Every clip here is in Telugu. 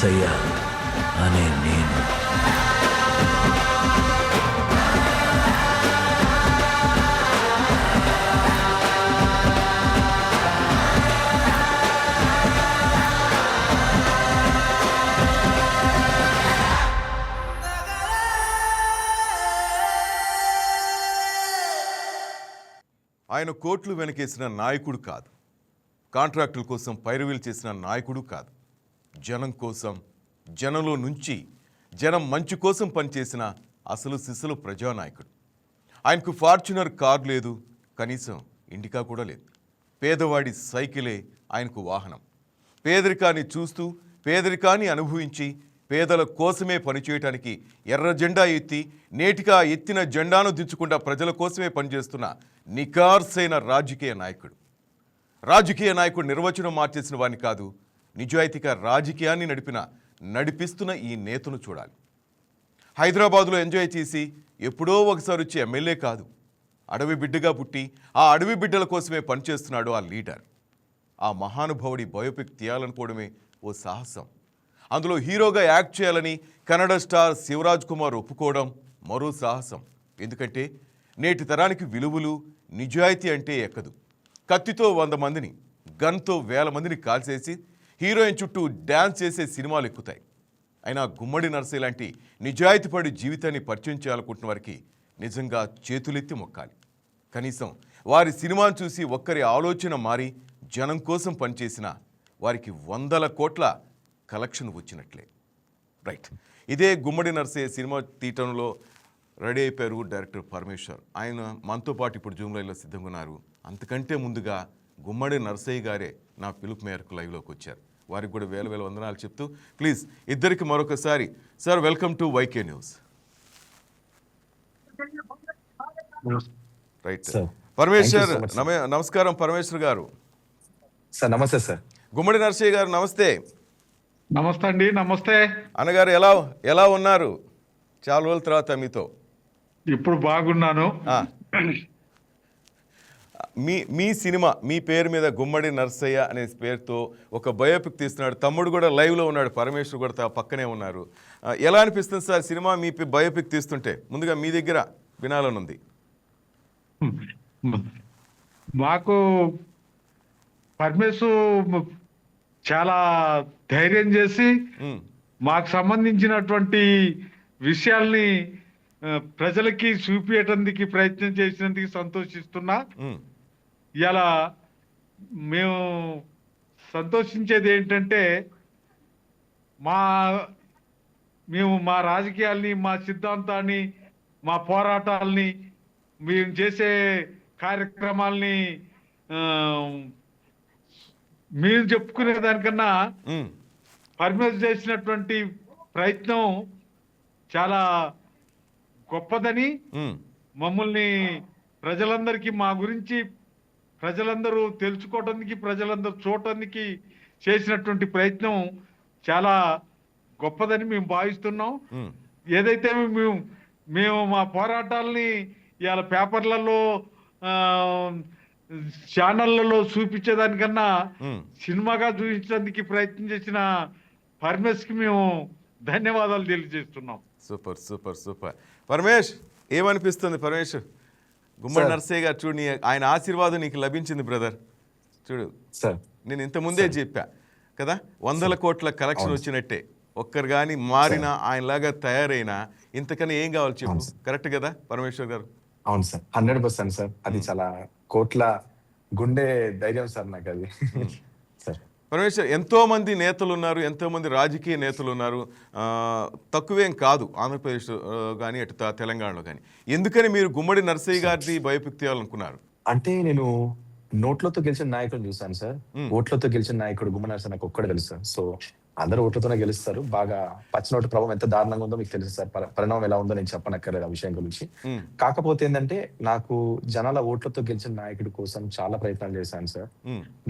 నరసయ్య అనే నేను. ఆయన కోట్లు వెనకేసిన నాయకుడు కాదు, కాంట్రాక్టుల కోసం పైరవీలు చేసిన నాయకుడు కాదు. జనం కోసం, జనంలో నుంచి జనం మంచి కోసం పనిచేసిన అసలు సిసలు ప్రజానాయకుడు. ఆయనకు ఫార్చునర్ కారు లేదు, కనీసం ఇండికా కూడా లేదు. పేదవాడి సైకిలే ఆయనకు వాహనం. పేదరికాన్ని చూస్తూ, పేదరికాన్ని అనుభవించి, పేదల కోసమే పనిచేయటానికి ఎర్ర జెండా ఎత్తి, నేటిగా ఎత్తిన జెండాను దించకుండా ప్రజల కోసమే పనిచేస్తున్న నికార్సైన రాజకీయ నాయకుడు. రాజకీయ నాయకుడు నిర్వచనం మార్చేసిన వాడిని కాదు, నిజాయితీగా రాజకీయాన్ని నడిపిస్తున్న ఈ నేతను చూడాలి. హైదరాబాదులో ఎంజాయ్ చేసి ఎప్పుడో ఒకసారి వచ్చే ఎమ్మెల్యే కాదు, అడవి బిడ్డగా పుట్టి ఆ అడవి బిడ్డల కోసమే పనిచేస్తున్నాడు ఆ లీడర్. ఆ మహానుభావుడి బయోపిక్ తీయాలనుకోవడమే ఓ సాహసం. అందులో హీరోగా యాక్ట్ చేయాలని కన్నడ స్టార్ శివరాజ్ కుమార్ ఒప్పుకోవడం మరో సాహసం. ఎందుకంటే నేటి తరానికి విలువలు, నిజాయితీ అంటే ఎక్కదు. కత్తితో 100 మందిని, గన్తో 1000 మందిని కాల్చేసి హీరోయిన్ చుట్టూ డ్యాన్స్ చేసే సినిమాలు ఎక్కుతాయి. అయినా గుమ్మడి నరసయ్య లాంటి నిజాయితీపడి జీవితాన్ని పరిచయం చేయాలనుకుంటున్న వారికి నిజంగా చేతులెత్తి మొక్కాలి. కనీసం వారి సినిమాను చూసి ఒక్కరి ఆలోచన మారి జనం కోసం పనిచేసిన వారికి 100 కోట్ల కలెక్షన్ వచ్చినట్లే. రైట్, ఇదే గుమ్మడి నరసయ్య సినిమా తీయటంలో రెడీ అయిపోయారు డైరెక్టర్ పరమేశ్వర్. ఆయన మనతో పాటు ఇప్పుడు జూమ్ లైవ్లో సిద్ధంగా ఉన్నారు. అంతకంటే ముందుగా గుమ్మడి నరసయ్య గారే నా పిలుపు మేరకు లైవ్లోకి వచ్చారు. వారికి కూడా వేల వందనాలు చెప్తూ, ప్లీజ్ ఇద్దరికి మరొకసారి sir welcome to YK news. Right Parameshwar, నమస్కారం పరమేశ్వర్ గారు. సార్ నమస్తే సార్. గుమ్మడి నరసయ్య గారు నమస్తే. నమస్తే అండి. నమస్తే అన్నగారు, ఎలా ఉన్నారు? చాలా రోజుల తర్వాత మీతో. ఇప్పుడు బాగున్నాను. మీ సినిమా మీ పేరు మీద గుమ్మడి నరసయ్య అనే పేరుతో ఒక బయోపిక్ తీస్తున్నాడు. తమ్ముడు కూడా లైవ్లో ఉన్నాడు, పరమేశ్వర్ కూడా పక్కనే ఉన్నారు. ఎలా అనిపిస్తుంది సార్ సినిమా మీ బయోపిక్ తీస్తుంటే? ముందుగా మీ దగ్గర వినాలనుంది. మాకు పరమేశ్వర్ చాలా ధైర్యం చేసి మాకు సంబంధించినటువంటి విషయాల్ని ప్రజలకి చూపించడానికి ప్రయత్నం చేసినందుకు సంతోషిస్తున్నా. ఇలా మేము సంతోషించేది ఏంటంటే మేము మా రాజకీయాల్ని, మా సిద్ధాంతాన్ని, మా పోరాటాలని, మేము చేసే కార్యక్రమాల్ని మీరు చెప్పుకునే దానికన్నా పరమేశ్వర్ చేసినటువంటి ప్రయత్నం చాలా గొప్పదని, మమ్మల్ని ప్రజలందరికీ మా గురించి ప్రజలందరూ తెలుసుకోవటానికి, ప్రజలందరూ చూడటానికి చేసినటువంటి ప్రయత్నం చాలా గొప్పదని మేము భావిస్తున్నాం. ఏదైతే మేము మా పోరాటాలని ఇవాళ పేపర్లలో, ఛానళ్లలో చూపించేదానికన్నా సినిమాగా చూపించడానికి ప్రయత్నం చేసిన పరమేశ్కి మేము ధన్యవాదాలు తెలియజేస్తున్నాం. Super super super. పరమేష్, ఏమనిపిస్తుంది? పరమేష్, గుమ్మడి నరసయ్య గారు చూడు, ఆయన ఆశీర్వాదం నీకు లభించింది బ్రదర్. చూడు సార్, నేను ఇంత ముందే చెప్పా కదా, 100 కోట్ల కలెక్షన్ వచ్చినట్టే. ఒక్కరు కానీ మారిన, ఆయనలాగా తయారైనా ఇంతకన్నా ఏం కావాలి చెప్పు. కరెక్ట్ కదా పరమేశ్వర్ గారు? అవును సార్, 100% సార్. అది చాలా కోట్ల గుండె ధైర్యం సార్ నాకు అది. సార్ పరమేశ్వర్, ఎంతో మంది నేతలు ఉన్నారు, ఎంతో మంది రాజకీయ నేతలు ఉన్నారు, తక్కువేం కాదు ఆంధ్రప్రదేశ్ కానీ అటు తెలంగాణలో కానీ. ఎందుకని మీరు గుమ్మడి నరసయ్య గారిది బయోపిక్ తీయాలనుకున్నారు? అంటే నేను నోట్లతో గెలిచిన నాయకుడు చూసాను సార్. ఓట్లతో గెలిచిన నాయకుడు గుమ్మడి నరసయ్య నాకు ఒక్కడే తెలుసు సార్. సో అందరూ ఓట్లతోనే గెలుస్తారు. బాగా పచ్చినోటు ప్రభావం ఎంత దారుణంగా ఉందో మీకు తెలుసు సార్. పరిణామం ఎలా ఉందో నేను చెప్పనక్కర్లేదు ఆ విషయం గురించి. కాకపోతే ఏంటంటే నాకు జనాల ఓట్లతో గెలిచిన నాయకుడి కోసం చాలా ప్రయత్నాలు చేశాను సార్.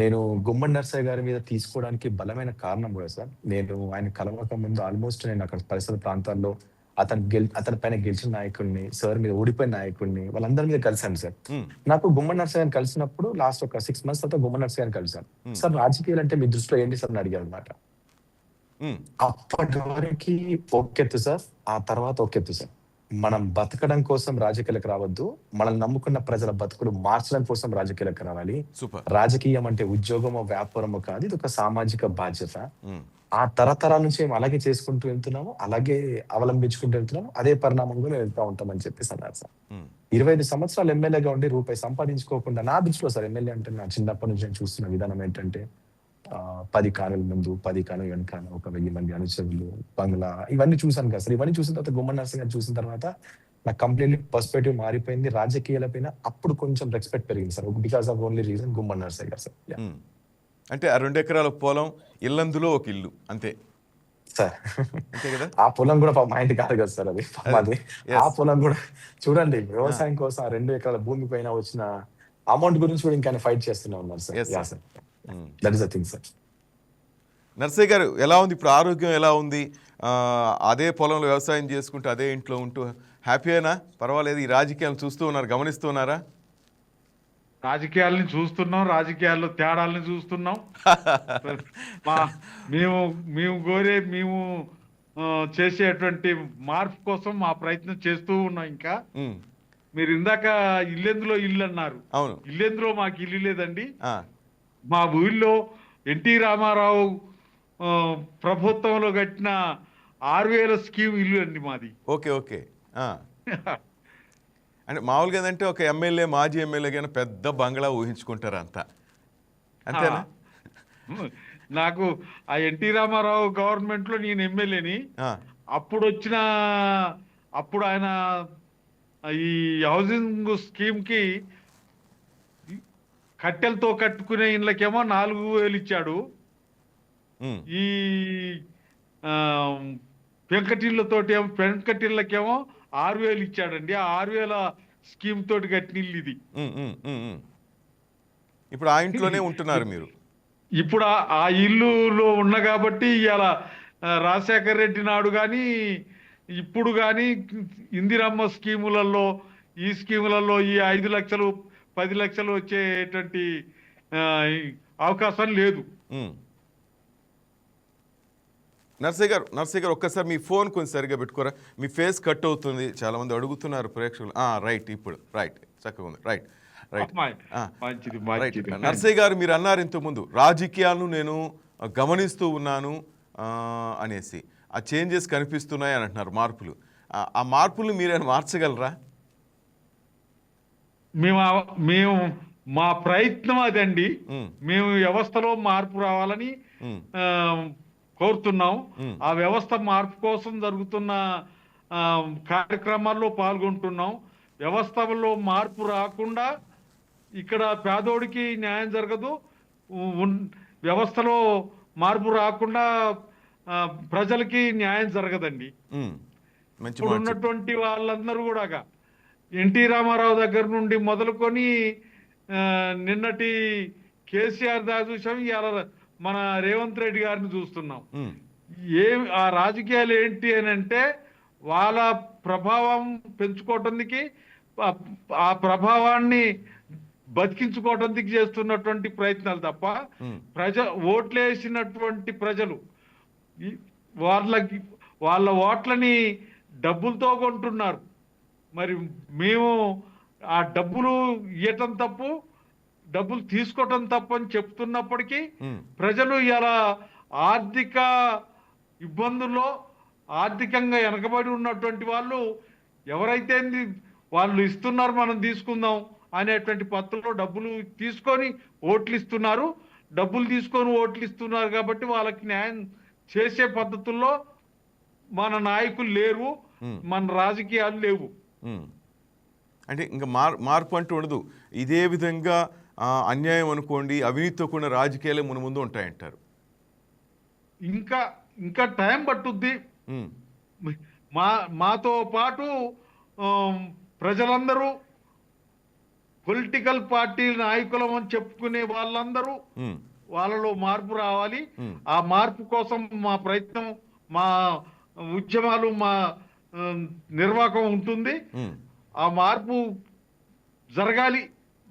నేను గుమ్మడి నరసయ్య గారి మీద తీసుకోవడానికి బలమైన కారణం కూడా సార్, నేను ఆయన కలవక ముందు ఆల్మోస్ట్ నేను అక్కడ పరిసర ప్రాంతాల్లో అతని పైన గెలిచిన నాయకుడిని, సార్ మీద ఓడిపోయిన నాయకుడిని, వాళ్ళందరి మీద కలిశాను సార్. నాకు గుమ్మడి నరసయ్య గారిని కలిసినప్పుడు లాస్ట్ ఒక 6 months తర్వాత గుమ్మడి నరసయ్య గారిని కలిశాను. సార్ రాజకీయాలు అంటే మీ దృష్టిలో ఏంటి సార్ అని అడిగారు అనమాట. ఉమ్, అప్పటి వరకు ఒకెత్తు సార్, ఆ తర్వాత ఒకెత్తు సార్. మనం బతకడం కోసం రాజకీయాలకు రావద్దు, మనల్ని నమ్ముకున్న ప్రజల బతుకులు మార్చడం కోసం రాజకీయాలకు రావాలి. సూపర్. రాజకీయం అంటే ఉద్యోగమో వ్యాపారమో కాదు, ఇది ఒక సామాజిక బాధ్యత. ఉమ్, ఆ తరతరాల నుంచి మేము అలాగే చేసుకుంటూ వెళ్తున్నాము, అలాగే అవలంబించుకుంటూ వెళ్తున్నాము, అదే పరిణామంలో మేము వెళ్తా ఉంటామని చెప్పేసి అన్నారు సార్. ఉమ్, 25 సంవత్సరాలు ఎమ్మెల్యేగా ఉండి రూపాయి సంపాదించుకోకుండా నా దృష్టిలో సార్ ఎమ్మెల్యే అంటే నా చిన్నప్పటి నుంచి నేను చూస్తున్న విధానం ఏంటంటే 10 కానుల ముందు 10 కానుల వెనకాల ఒక 1000 మంది అనుచరులు, బంగ్లా, ఇవన్నీ చూసాను కదా సార్. ఇవన్నీ చూసిన తర్వాత గుమ్మడి నరసింహ గారిని చూసిన తర్వాత నాకు కంప్లీట్లీ పర్స్పెక్టివ్ మారిపోయింది. రాజకీయాల పైన అప్పుడు కొంచెం రెస్పెక్ట్ పెరిగింది sir, because of only reason Gummadi Narasimha garu sir. ఉమ్. అంటే ఆ 2 ఎకరాల పొలం, ఇల్లందులో ఒక ఇల్లు అంతే సార్ అంతే కదా. ఆ పొలం కూడా మా ఇంటి కాదు కదా సార్, అది మాది. Yes. ఆ పొలం కూడా చూడండి, వ్యవసాయం కోసం ఆ 2 ఎకరాల భూమి పైన వచ్చిన అమౌంట్ గురించి కూడా ఇంకా ఫైట్ చేస్తూనే ఉన్నారు sir. Yes, yeah sir. Sir, that is the thing sir. Narsaiah garu ఎలా ఉంది ఇప్పుడు, ఆరోగ్యం ఎలా ఉంది? అదే పొలంలో వ్యవసాయం చేసుకుంటూ అదే ఇంట్లో ఉంటూ హ్యాపీయేనా? పర్వాలేదు. ఈ రాజకీయాలను చూస్తూ ఉన్నారు, గమనిస్తూ ఉన్నారా? రాజకీయాలని చూస్తున్నాం, రాజకీయాల్లో తేడాలని చూస్తున్నాం. మా మేము మేము కోరే మేము చేసేటువంటి మార్పు కోసం మా ప్రయత్నం చేస్తూ ఉన్నాం. ఇంకా ఉమ్, మీరు ఇందాక ఇల్లెందులో ఇల్లు అన్నారు. అవును. ఇల్లెందులో మాకు ఇల్లు లేదండి. ఆ, మా ఊళ్ళో ఎన్టీ రామారావు ప్రభుత్వంలో కట్టిన 6000 స్కీమ్ ఇల్లు అండి మాది. Okay okay. అంటే మామూలుగా ఏంటంటే ఒక ఎమ్మెల్యే, మాజీ ఎమ్మెల్యే కానీ పెద్ద బంగ్లా ఊహించుకుంటారు అంతా, అంతేనా? నాకు ఆ ఎన్టీ రామారావు గవర్నమెంట్ లో నేను ఎమ్మెల్యేని. ఆ, అప్పుడు ఆయన ఈ హౌసింగ్ స్కీమ్ కి కట్టెలతో కట్టుకునే ఇళ్ళకేమో 4000 ఇచ్చాడు. ఉమ్, ఈ పెంకటిళ్ళకేమో 6000 ఇచ్చాడండి. ఆ 6000 స్కీమ్ తోటి కట్టిన ఇల్లు ఇది. ఉమ్, ఉమ్, ఉమ్, ఉమ్. ఇప్పుడు ఆ ఇంట్లోనే ఉంటున్నారు మీరు? ఇప్పుడు ఆ ఇల్లులో ఉన్న కాబట్టి ఇవాళ రాజశేఖర రెడ్డి నాడు కానీ ఇప్పుడు కానీ ఇందిరమ్మ స్కీములలో ఈ స్కీములలో ఈ 5 లక్షలు 10 లక్షలు వచ్చేటువంటి అవకాశం లేదు. నర్సయ్య గారు ఒక్కసారి మీ ఫోన్ కొంచెం సరిగా పెట్టుకోరా, మీ ఫేస్ కట్ అవుతుంది, చాలా మంది అడుగుతున్నారు ప్రేక్షకులు. రైట్, ఇప్పుడు రైట్, చక్కగా ఉంది. రైట్ రైట్ మంచిది రైట్. మంచిది. నర్సయ్య గారు మీరు అన్నారు ఇంతకుముందు రాజకీయాలను నేను గమనిస్తూ ఉన్నాను అనేసి, ఆ చేంజెస్ కనిపిస్తున్నాయి అని అంటున్నారు, మార్పులు. ఆ మార్పులు మీరేమైనా మార్చగలరా? మేము మా ప్రయత్నం అదండి. మేము వ్యవస్థలో మార్పు రావాలని కోరుతున్నాం. ఆ వ్యవస్థ మార్పు కోసం జరుగుతున్న కార్యక్రమాల్లో పాల్గొంటున్నాం. వ్యవస్థలో మార్పు రాకుండా ఇక్కడ పేదోడికి న్యాయం జరగదు. వ్యవస్థలో మార్పు రాకుండా ప్రజలకి న్యాయం జరగదండి. ఇప్పుడు ఉన్నటువంటి వాళ్ళందరూ కూడా ఎన్టీ రామారావు దగ్గర నుండి మొదలుకొని నిన్నటి కేసీఆర్ దాకా చూసాం, ఇవాళ మన రేవంత్ రెడ్డి గారిని చూస్తున్నాం. ఆ రాజకీయాలు ఏంటి అని అంటే వాళ్ళ ప్రభావం పెంచుకోవటానికి, ఆ ప్రభావాన్ని బతికించుకోవటానికి చేస్తున్నటువంటి ప్రయత్నాలు తప్ప ఓట్లేసినటువంటి ప్రజలు వాళ్ళ ఓట్లని డబ్బులతో కొంటున్నారు. మరి మేము ఆ డబ్బులు ఇవ్వటం తప్పు, డబ్బులు తీసుకోవటం తప్పు అని చెప్తున్నప్పటికీ ప్రజలు ఇలా ఆర్థిక ఇబ్బందుల్లో, ఆర్థికంగా వెనకబడి ఉన్నటువంటి వాళ్ళు ఎవరైతే వాళ్ళు ఇస్తున్నారు మనం తీసుకుందాం అనేటువంటి పత్రంలో డబ్బులు తీసుకొని ఓట్లు ఇస్తున్నారు. డబ్బులు తీసుకొని ఓట్లు ఇస్తున్నారు కాబట్టి వాళ్ళకి న్యాయం చేసే పద్ధతుల్లో మన నాయకులు లేరు, మన రాజకీయాలు లేవు. అంటే ఇంకా మార్పు అంటూ ఉండదు. ఇదే విధంగా అన్యాయం అనుకోండి, అవినీతితో కూడిన రాజకీయాలే మన ముందు ఉంటాయంటారు. ఇంకా టైం పట్టుద్ది. మాతో పాటు ప్రజలందరూ, పొలిటికల్ పార్టీ నాయకులం అని చెప్పుకునే వాళ్ళందరూ వాళ్ళలో మార్పు రావాలి. ఆ మార్పు కోసం మా ప్రయత్నం, మా ఉద్యమాలు, మా నిర్వాహకం ఉంటుంది. ఆ మార్పు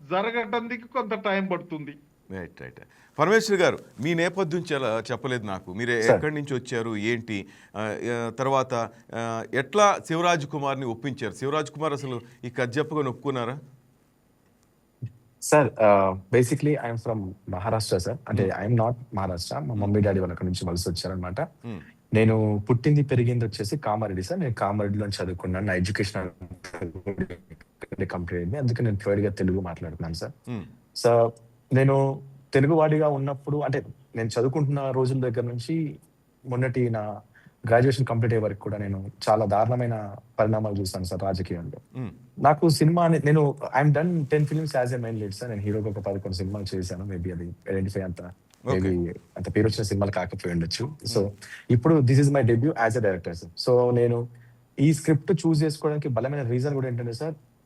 జరగటానికి కొంత టైం పడుతుంది. Right right. పరమేశ్వర్ గారు, మీ నేపథ్యం చాలా చెప్పలేదు నాకు. మీరు సార్. ఎక్కడి నుంచి వచ్చారు, ఏంటి, తర్వాత ఎట్లా శివరాజ్ కుమార్ని ఒప్పించారు? శివరాజ్ కుమార్ అసలు ఈ కథ చెప్పగా ఒప్పుకున్నారా? Sir basically I'm from Maharashtra sir. అంటే ఐఎమ్ నాట్ మహారాష్ట్ర, మా మమ్మీ డాడీ వాళ్ళు అక్కడ నుంచి వలస వచ్చారనమాట. మ్మ్. నేను పుట్టింది పెరిగింది వచ్చేసి కామారెడ్డి సార్. నేను కామారెడ్డిలో చదువుకున్నాను. నా ఎడ్యుకేషన్ కంప్లీట్ అయింది. అందుకే నేను ఫ్లూయెంట్ గా తెలుగు మాట్లాడుతున్నాను సార్. మ్మ్. సో నేను తెలుగువాడిగా ఉన్నప్పుడు, అంటే నేను చదువుకుంటున్న రోజుల దగ్గర నుంచి మొన్నటి నా గ్రాడ్యుయేషన్ కంప్లీట్ అయ్యే వరకు కూడా నేను చాలా దారుణమైన పరిణామాలు చూస్తాను సార్ రాజకీయంలో. మ్మ్. నాకు సినిమా నేను I'm done 10 films as a main lead sir. నేను హీరోగా ఒక 11 సినిమాలు చేశాను. మేబీ అది ఐడెంటిఫై మేబీ అంత పేరు వచ్చిన సినిమాలు కాకపోయి ఉండొచ్చు. సో ఇప్పుడు this is my debut as a director sir. So నేను ఈ స్క్రిప్ట్ చూస్ చేసుకోవడానికి బలమైన రీజన్ కూడా ఏంటంటే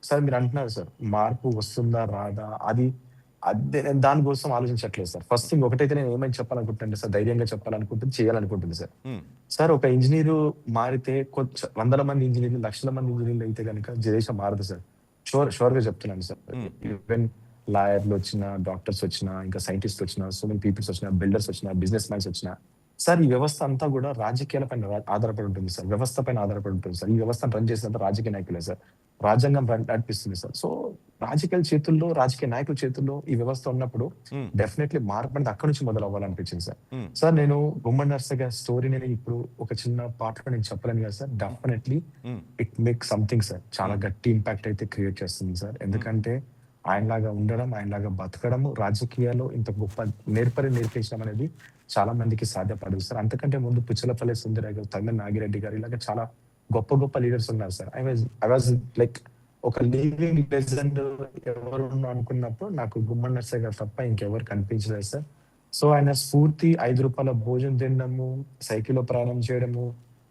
సార్ మీరు అంటున్నారు సార్ మార్పు వస్తుందా రాదా, అది అదే నేను దానికోసం ఆలోచించట్లేదు సార్. ఫస్ట్ థింగ్ ఒకటైతే నేను ఏమైనా చెప్పాలనుకుంటుంటే సార్, ధైర్యంగా చెప్పాలనుకుంటుంది, చేయాలనుకుంటుంది సార్. మ్మ్. సార్ ఒక ఇంజనీరు మారితే వందల మంది ఇంజనీర్లు, లక్షల మంది ఇంజనీర్లు అయితే కనుక దేశం మారదు సార్. షూర్ గా చెప్తున్నాను సార్. ఈవెన్ లాయర్లు వచ్చినా, డాక్టర్స్ వచ్చినా, ఇంకా సైంటిస్ట్ వచ్చినా, సో మెనీ పీపుల్స్ వచ్చినా, బిల్డర్స్ వచ్చినా, బిజినెస్ మ్యాన్స్ వచ్చినా సార్, ఈ వ్యవస్థ అంతా కూడా రాజకీయాల పైన ఆధారపడి ఉంటుంది సార్. వ్యవస్థ పైన ఆధారపడి ఉంటుంది సార్. ఈ వ్యవస్థను రన్ చేసినంత రాజకీయ నాయకులే సార్. రాజ్యాంగం నడిపిస్తుంది సార్. సో రాజకీయాల చేతుల్లో, రాజకీయ నాయకుల చేతుల్లో ఈ వ్యవస్థ ఉన్నప్పుడు మ్మ్. డెఫినెట్లీ మార్పు అనేది అక్కడి నుంచి మొదలు అవ్వాలనిపించింది సార్. మ్మ్. సార్ నేను గుమ్మడి నర్సయ్య గారి స్టోరీ నేను ఇప్పుడు ఒక చిన్న పాటలో నేను చెప్పలేను కదా sir. Definitely hmm. It make something sir. చాలా గట్టి ఇంపాక్ట్ అయితే క్రియేట్ చేస్తుంది సార్. ఎందుకంటే ఆయనలాగా ఉండడం, ఆయనలాగా బతకడము, రాజకీయాల్లో ఇంత గొప్ప నేర్పించడం అనేది చాలా మందికి సాధ్యపడదు సార్. అంతకంటే ముందు పుచ్చలపల్లి సుందరయ్య గారు, తమిళ నాగిరెడ్డి గారు, ఇలాగ చాలా గొప్ప గొప్ప లీడర్స్ ఉన్నారు సార్. ఐ వాజ్ లైక్ ఒక లివింగ్ లెజెండ్ ఎవరు అనుకున్నప్పుడు నాకు గుమ్మడి నర్సయ్య గారు తప్ప ఇంకెవరు కనిపించలేదు సార్. సో ఆయన స్ఫూర్తి 5 రూపాయల భోజనం తినడము, సైకిల్లో ప్రయాణం చేయడము,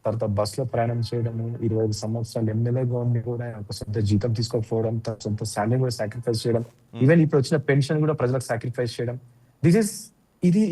తర్వాత బస్ లో ప్రయాణం చేయడము, 25 సంవత్సరాలు ఎమ్మెల్యేగా ఉండి కూడా ఆయన ఒక సొంత జీతం తీసుకోకపోవడం, సొంత శాలరీ కూడా సాక్రిఫైస్ చేయడం, ఈవెన్ ఇప్పుడు వచ్చిన పెన్షన్ కూడా ప్రజలకు సాక్రిఫైస్ చేయడం.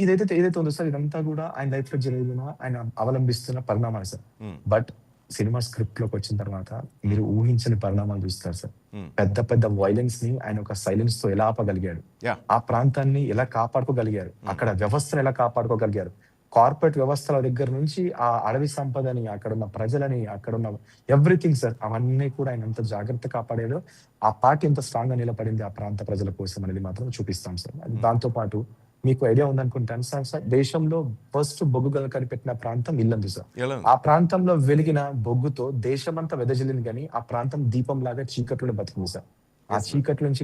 ఏదైతే ఉందో సార్, ఇదంతా కూడా ఆయన లైఫ్ లో జరిగిన, ఆయన అవలంబిస్తున్న పరిణామాలు sir. Hmm. But cinema script లోకి వచ్చిన తర్వాత మీరు ఊహించని పరిణామాలు చూస్తారు సార్. మ్మ్. పెద్ద పెద్ద వైలెన్స్ ని ఆయన ఒక సైలెన్స్ తో ఎలా ఆపగలిగాడు, యా. ఆ ప్రాంతాన్ని ఎలా కాపాడుకోగలిగారు, అక్కడ వ్యవస్థను ఎలా కాపాడుకోగలిగారు, కార్పొరేట్ వ్యవస్థల దగ్గర నుంచి ఆ అడవి సంపదని, అక్కడున్న ప్రజలని, అక్కడున్న ఎవ్రీథింగ్ సార్, అవన్నీ కూడా ఆయన ఎంత జాగ్రత్త కాపాడాడో, ఆ పార్టీ ఎంత స్ట్రాంగ్ గా నిలబడింది ఆ ప్రాంత ప్రజల కోసం అనేది మాత్రం చూపిస్తాం సార్. దాంతో పాటు మీకు ఐడియా ఉందనుకుంటాను సార్, దేశంలో ఫస్ట్ బొగ్గు గల కనిపెట్టిన ప్రాంతం ఇల్లందు సార్. ఎలా? ఆ ప్రాంతంలో వెలిగిన బొగ్గుతో దేశమంతా వెదజల్లింది, కానీ ఆ ప్రాంతం దీపం లాగా చీకట్లో బతికింది సార్. ఆ చీకటి నుంచి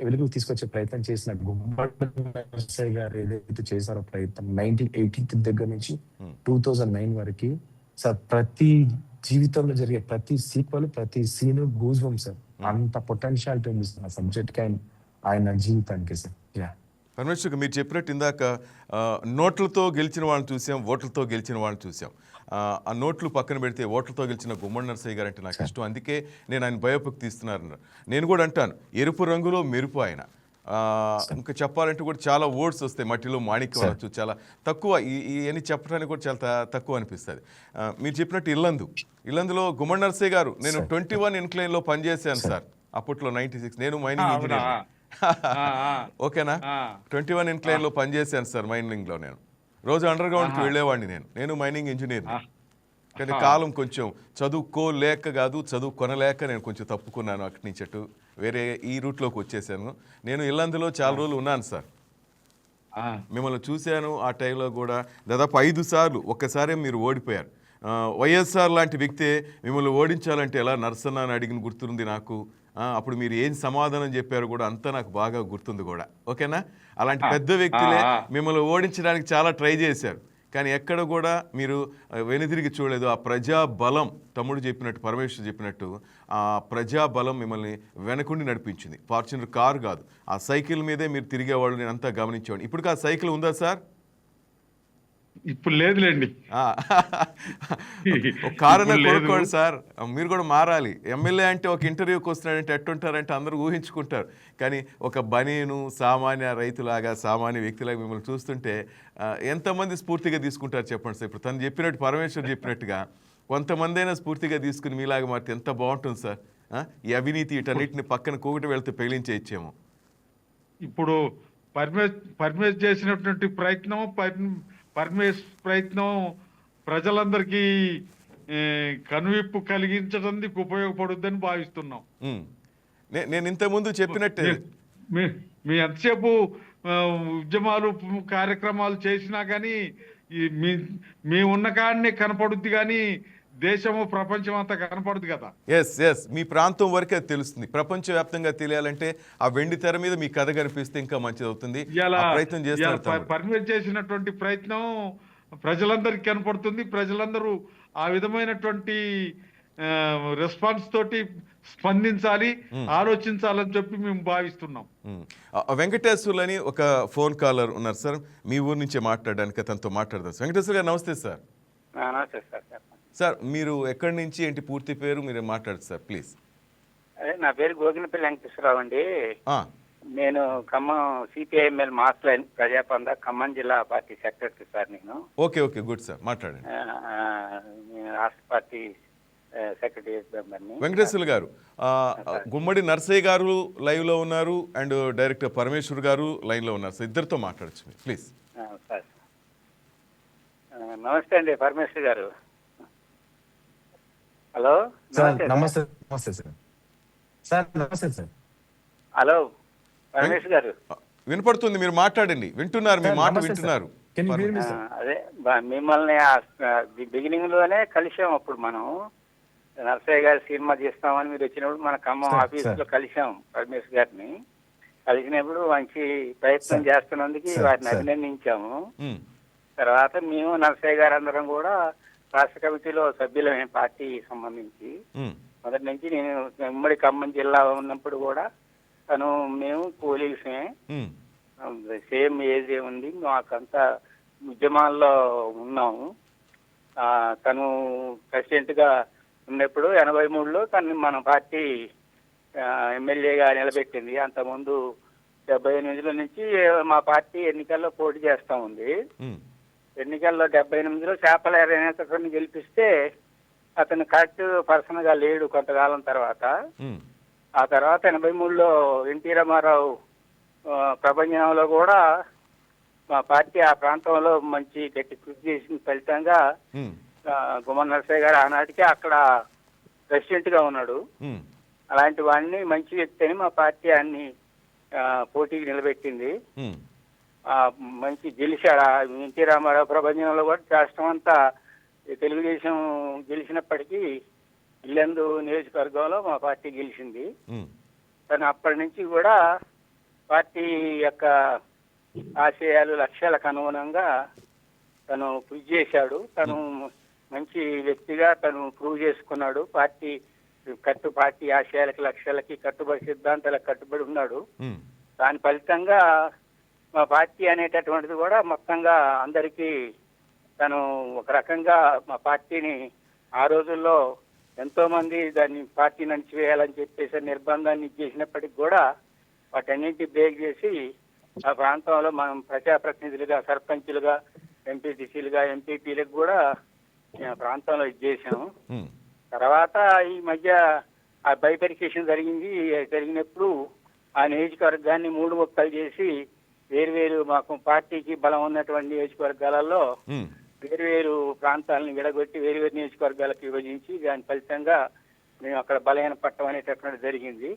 వెలుగు తీసుకొచ్చే ప్రయత్నం చేసిన గుమ్మడి నర్సయ్య గారు ఏదైతే చేశారో ప్రయత్నం 1980 దగ్గర నుంచి 2009 వరకు సార్, ప్రతి జీవితంలో జరిగే ప్రతి సీక్వెల్, ప్రతి సీన్ గూజ్ సార్. అంత పొటెన్షియాలిటీ ఉంది సార్ ఆ సబ్జెక్ట్ కి, ఆయన జీవితానికి సార్. యా పరమేశ్వర్, మీరు చెప్పినట్టు ఇందాక నోట్లతో గెలిచిన వాళ్ళని చూసాం, ఓట్లతో గెలిచిన వాళ్ళని చూసాం. ఆ నోట్లు పక్కన పెడితే ఓట్లతో గెలిచిన గుమ్మడి నర్సయ్య గారు అంటే నాకు ఇష్టం. అందుకే నేను ఆయన బయోపిక్ తీస్తున్నాను. నేను కూడా అంటాను, ఎరుపు రంగులో మెరుపు ఆయన. ఇంకా చెప్పాలంటే కూడా చాలా వర్డ్స్ వస్తాయి, మట్టిలో మాణిక్యం అనొచ్చు, చాలా తక్కువ ఇవన్నీ చెప్పడానికి కూడా చాలా తక్కువ అనిపిస్తుంది. మీరు చెప్పినట్టు ఇల్లందులో గుమ్మడి నర్సయ్య గారు, నేను 21 ఇన్క్లైన్లో పనిచేశాను సార్ అప్పట్లో 96. నేను మైనింగ్ ఇంజనీర్. ఓకేనా? 21 ఇన్క్లైన్లో పనిచేశాను సార్ మైనింగ్లో. నేను రోజు అండర్ గ్రౌండ్కి వెళ్ళేవాడిని. నేను మైనింగ్ ఇంజనీర్. కానీ కాలం కొంచెం చదువుకోలేక కాదు, చదువు కొనలేక నేను కొంచెం తప్పుకున్నాను అక్కడి నుంచి అటు వేరే ఈ రూట్లోకి వచ్చేసాను. నేను ఇల్లందులో చాలా రోజులు ఉన్నాను సార్. మిమ్మల్ని చూశాను ఆ టైంలో కూడా దాదాపు 5 సార్లు. ఒక్కసారే మీరు ఓడిపోయారు. వైఎస్ఆర్ లాంటి వ్యక్తే మిమ్మల్ని ఓడించాలంటే ఎలా, నర్సన్న అని అడిగిన గుర్తుంది నాకు. అప్పుడు మీరు ఏం సమాధానం చెప్పారు కూడా అంతా నాకు బాగా గుర్తుంది కూడా. ఓకేనా? అలాంటి పెద్ద వ్యక్తులే మిమ్మల్ని ఓడించడానికి చాలా ట్రై చేశారు, కానీ ఎక్కడ కూడా మీరు వెనుదిరిగి చూడలేదు. ఆ ప్రజాబలం, తమ్ముడు చెప్పినట్టు, పరమేశ్వర్ చెప్పినట్టు, ఆ ప్రజాబలం మిమ్మల్ని వెనకుండి నడిపించింది. ఫార్చునర్ కారు కాదు, ఆ సైకిల్ మీదే మీరు తిరిగేవాళ్ళు. నేను అంతా గమనించేవాడిని. ఇప్పుడు ఆ సైకిల్ ఉందా సార్? ఇప్పుడు లేదులేండి. కారణం కొనుక్కోండి సార్, మీరు కూడా మారాలి. ఎమ్మెల్యే అంటే ఒక ఇంటర్వ్యూకి వస్తున్నాడంటే ఎట్టుంటారంటే అందరూ ఊహించుకుంటారు, కానీ ఒక బనీను సామాన్య రైతులాగా, సామాన్య వ్యక్తిలాగా మిమ్మల్ని చూస్తుంటే ఎంతమంది స్ఫూర్తిగా తీసుకుంటారు చెప్పండి సార్. ఇప్పుడు తను చెప్పినట్టు, పరమేశ్వర్ చెప్పినట్టుగా కొంతమంది అయినా స్ఫూర్తిగా తీసుకుని మీలాగా మారితే ఎంత బాగుంటుంది సార్. ఈ అవినీతి వీటన్నిటిని పక్కన కూకటి వెళ్తే పేలించేయచ్చేమో. ఇప్పుడు పరమేశ్ చేసినటువంటి పరమేశ్ ప్రయత్నం ప్రజలందరికీ కనువిప్పు కలిగించడానికి ఉపయోగపడుద్దని భావిస్తున్నాం. నేను ఇంతకుముందు చెప్పినట్టే మీ ఎంతసేపు ఉద్యమాలు కార్యక్రమాలు చేసినా కానీ మీ ఉన్న కాడనే కనపడుద్ది కానీ దేశము ప్రపంచం అంతా కనపడుద్ది కదా. ఎస్ మీ ప్రాంతం వరకే తెలుస్తుంది. ప్రపంచవ్యాప్తంగా తెలియాలంటే ఆ వెండి తెర మీద మీ కథ కనిపిస్తే ఇంకా మంచిది అవుతుంది. ప్రయత్నం చేస్తారు. పర్మిట్ చేసినటువంటి ప్రయత్నం ప్రజలందరికీ కనపడుతుంది. ప్రజలందరూ ఆ విధమైనటువంటి రెస్పాన్స్ తోటి స్పందించాలి, ఆలోచించాలని చెప్పి మేము భావిస్తున్నాం. వెంకటేశ్వర్లు అని ఒక ఫోన్ కాలర్ ఉన్నారు సార్, మీ ఊరు నుంచే మాట్లాడడానికి, తనతో మాట్లాడదాం. వెంకటేశ్వర గారు నమస్తే సార్. నమస్తే సార్. సార్ మీరు ఎక్కడి నుంచి, ఏంటి పూర్తి పేరు, మీరు మాట్లాడదు సార్ ప్లీజ్. అదే నా పేరు గోగినపల్లి వెంకటేశ్వరరావు అండి. నేను Khammam CPIML mass line ప్రజాపంద Khammam జిల్లా పార్టీ సెక్రటరీ సార్. నేను ఓకే గుడ్ సార్, మాట్లాడండి. రాష్ట్ర పార్టీ సెక్రటరీ మెంబర్ని. వెంకటేశ్వర్లు గారు, గుమ్మడి నర్సయ్య గారు లైవ్ లో ఉన్నారు అండ్ డైరెక్టర్ పరమేశ్వర్ గారు లైన్ లో ఉన్నారు సార్, ఇద్దరితో మాట్లాడచ్చు మీరు ప్లీజ్. సార్ నమస్తే అండి పరమేశ్వర్ గారు. హలో నమస్తే సార్. సార్ నమస్తే సార్. హలో పరమేశ్వర్ గారు వినపడుతుంది, మీరు మాట్లాడండి, వింటున్నారు, మీ మాట వింటున్నారు. అదే మిమ్మల్ని బిగినింగ్ లోనే కలిసాం. అప్పుడు మనం నర్సయ్య గారి సినిమా చేస్తామని మీరు వచ్చినప్పుడు మన ఖమ్మం ఆఫీస్ లో కలిసాం పరమేశ్వర్ గారిని. కలిసినప్పుడు మంచి ప్రయత్నం చేస్తున్నందుకు వారిని అభినందించాము. తర్వాత మేము నర్సయ్య గారు అందరం కూడా రాష్ట్ర కమిటీలో సభ్యులమే పార్టీ సంబంధించి. మొదటి నుంచి నేను ఉమ్మడి ఖమ్మం జిల్లా ఉన్నప్పుడు కూడా మేము పోలీసుమే, సేమ్ ఏజ్ ఉంది, మాకంతా ఉద్యమాల్లో ఉన్నాము. తను ప్రెసిడెంట్ గా ఉన్నప్పుడు 83లో తను మన పార్టీ ఎమ్మెల్యేగా నిలబెట్టింది. అంతకుముందు 78లో నుంచి మా పార్టీ ఎన్నికల్లో పోటీ చేస్తా ఉంది. ఎన్నికల్లో 78లో చేపల నేతని గెలిపిస్తే అతను కరెక్ట్ పర్సన్ గా లేడు కొంతకాలం తర్వాత. ఆ తర్వాత 83లో ఎన్టీ రామారావు ప్రభంజనంలో కూడా మా పార్టీ ఆ ప్రాంతంలో మంచి గట్టి కృషి చేసిన ఫలితంగా గుమ్మడి నరసయ్య గారు ఆనాటికి అక్కడ ప్రెసిడెంట్ గా ఉన్నాడు. అలాంటి వాడిని మంచి వ్యక్తి అని మా పార్టీ అన్ని పోటీకి నిలబెట్టింది. మంచి గెలిచాడు. ఎన్టీ రామారావు ప్రభంజనంలో కూడా రాష్ట్రం అంతా తెలుగుదేశం గెలిచినప్పటికీ ఇల్లందు నియోజకవర్గంలో మా పార్టీ గెలిచింది. తను అప్పటి నుంచి కూడా పార్టీ యొక్క ఆశయాలు లక్ష్యాలకు అనుగుణంగా తను కృషి చేశాడు. తను మంచి వ్యక్తిగా తను ప్రూవ్ చేసుకున్నాడు. పార్టీ ఆశయాలకి లక్ష్యాలకి కట్టుబడి, సిద్ధాంతాలకు కట్టుబడి ఉన్నాడు. దాని ఫలితంగా మా పార్టీ అనేటటువంటిది కూడా మొత్తంగా అందరికీ తను ఒక రకంగా మా పార్టీని ఆ రోజుల్లో ఎంతో మంది దాన్ని పార్టీ నడిచివేయాలని చెప్పేసి నిర్బంధాన్ని చేసినప్పటికి కూడా వాటన్నింటి బ్రేక్ చేసి ఆ ప్రాంతంలో మనం ప్రజాప్రతినిధులుగా, సర్పంచులుగా, ఎంపీటీసీలుగా, ఎంపీపీలకు కూడా ప్రాంతంలో ఇది చేశాము. తర్వాత ఈ మధ్య ఆ బైఫర్కేషన్ జరిగినప్పుడు ఆ నియోజకవర్గాన్ని 3 ముక్కలు చేసి వేరువేరు మాకు పార్టీకి బలం ఉన్నటువంటి నియోజకవర్గాలలో వేరువేరు ప్రాంతాలను విడగొట్టి వేరువేరు నియోజకవర్గాలకు విభజించి దాని ఫలితంగా మేము అక్కడ బలహీన పట్టం అనేటటువంటి జరిగింది.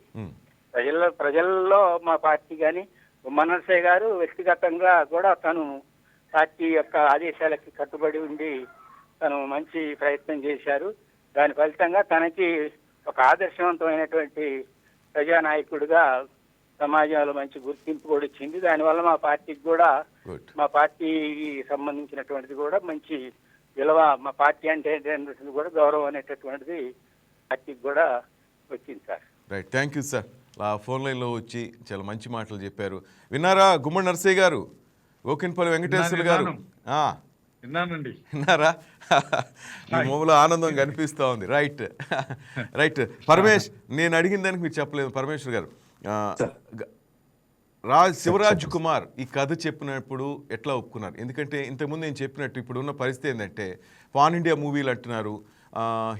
ప్రజల్లో మా పార్టీ కానీ గుమ్మడి నరసయ్య గారు వ్యక్తిగతంగా కూడా తను పార్టీ యొక్క ఆదేశాలకి కట్టుబడి ఉండి తను మంచి ప్రయత్నం చేశారు. దాని ఫలితంగా తనకి ఒక ఆదర్శవంతమైనటువంటి ప్రజానాయకుడిగా సమాజంలో మంచి గుర్తింపు కూడా ఇచ్చింది. దానివల్ల మా పార్టీకి కూడా, మా పార్టీకి సంబంధించినటువంటిది కూడా మంచి విలువ, మా పార్టీ అంటే కూడా గౌరవం అనేటటువంటిది పార్టీకి కూడా వచ్చింది sir. Right, thank you sir. Phone లైన్లో వచ్చి చాలా మంచి మాటలు చెప్పారు. విన్నారా గుమ్మడి నరసయ్య గారు, ఓకెన్పల్లి వెంకటేశ్వర గారు? విన్నానండి. విన్నారా? మీ మొబైల్లో ఆనందం కనిపిస్తూ ఉంది. రైట్ పరమేష్, నేను అడిగిన దానికి మీరు చెప్పలేదు. పరమేశ్వర్ గారు, శివరాజ్ కుమార్ ఈ కథ చెప్పినప్పుడు ఎట్లా ఒప్పుకున్నారు? ఎందుకంటే ఇంతకుముందు నేను చెప్పినట్టు ఇప్పుడు ఉన్న పరిస్థితి ఏంటంటే పాన్ ఇండియా మూవీలు అంటున్నారు,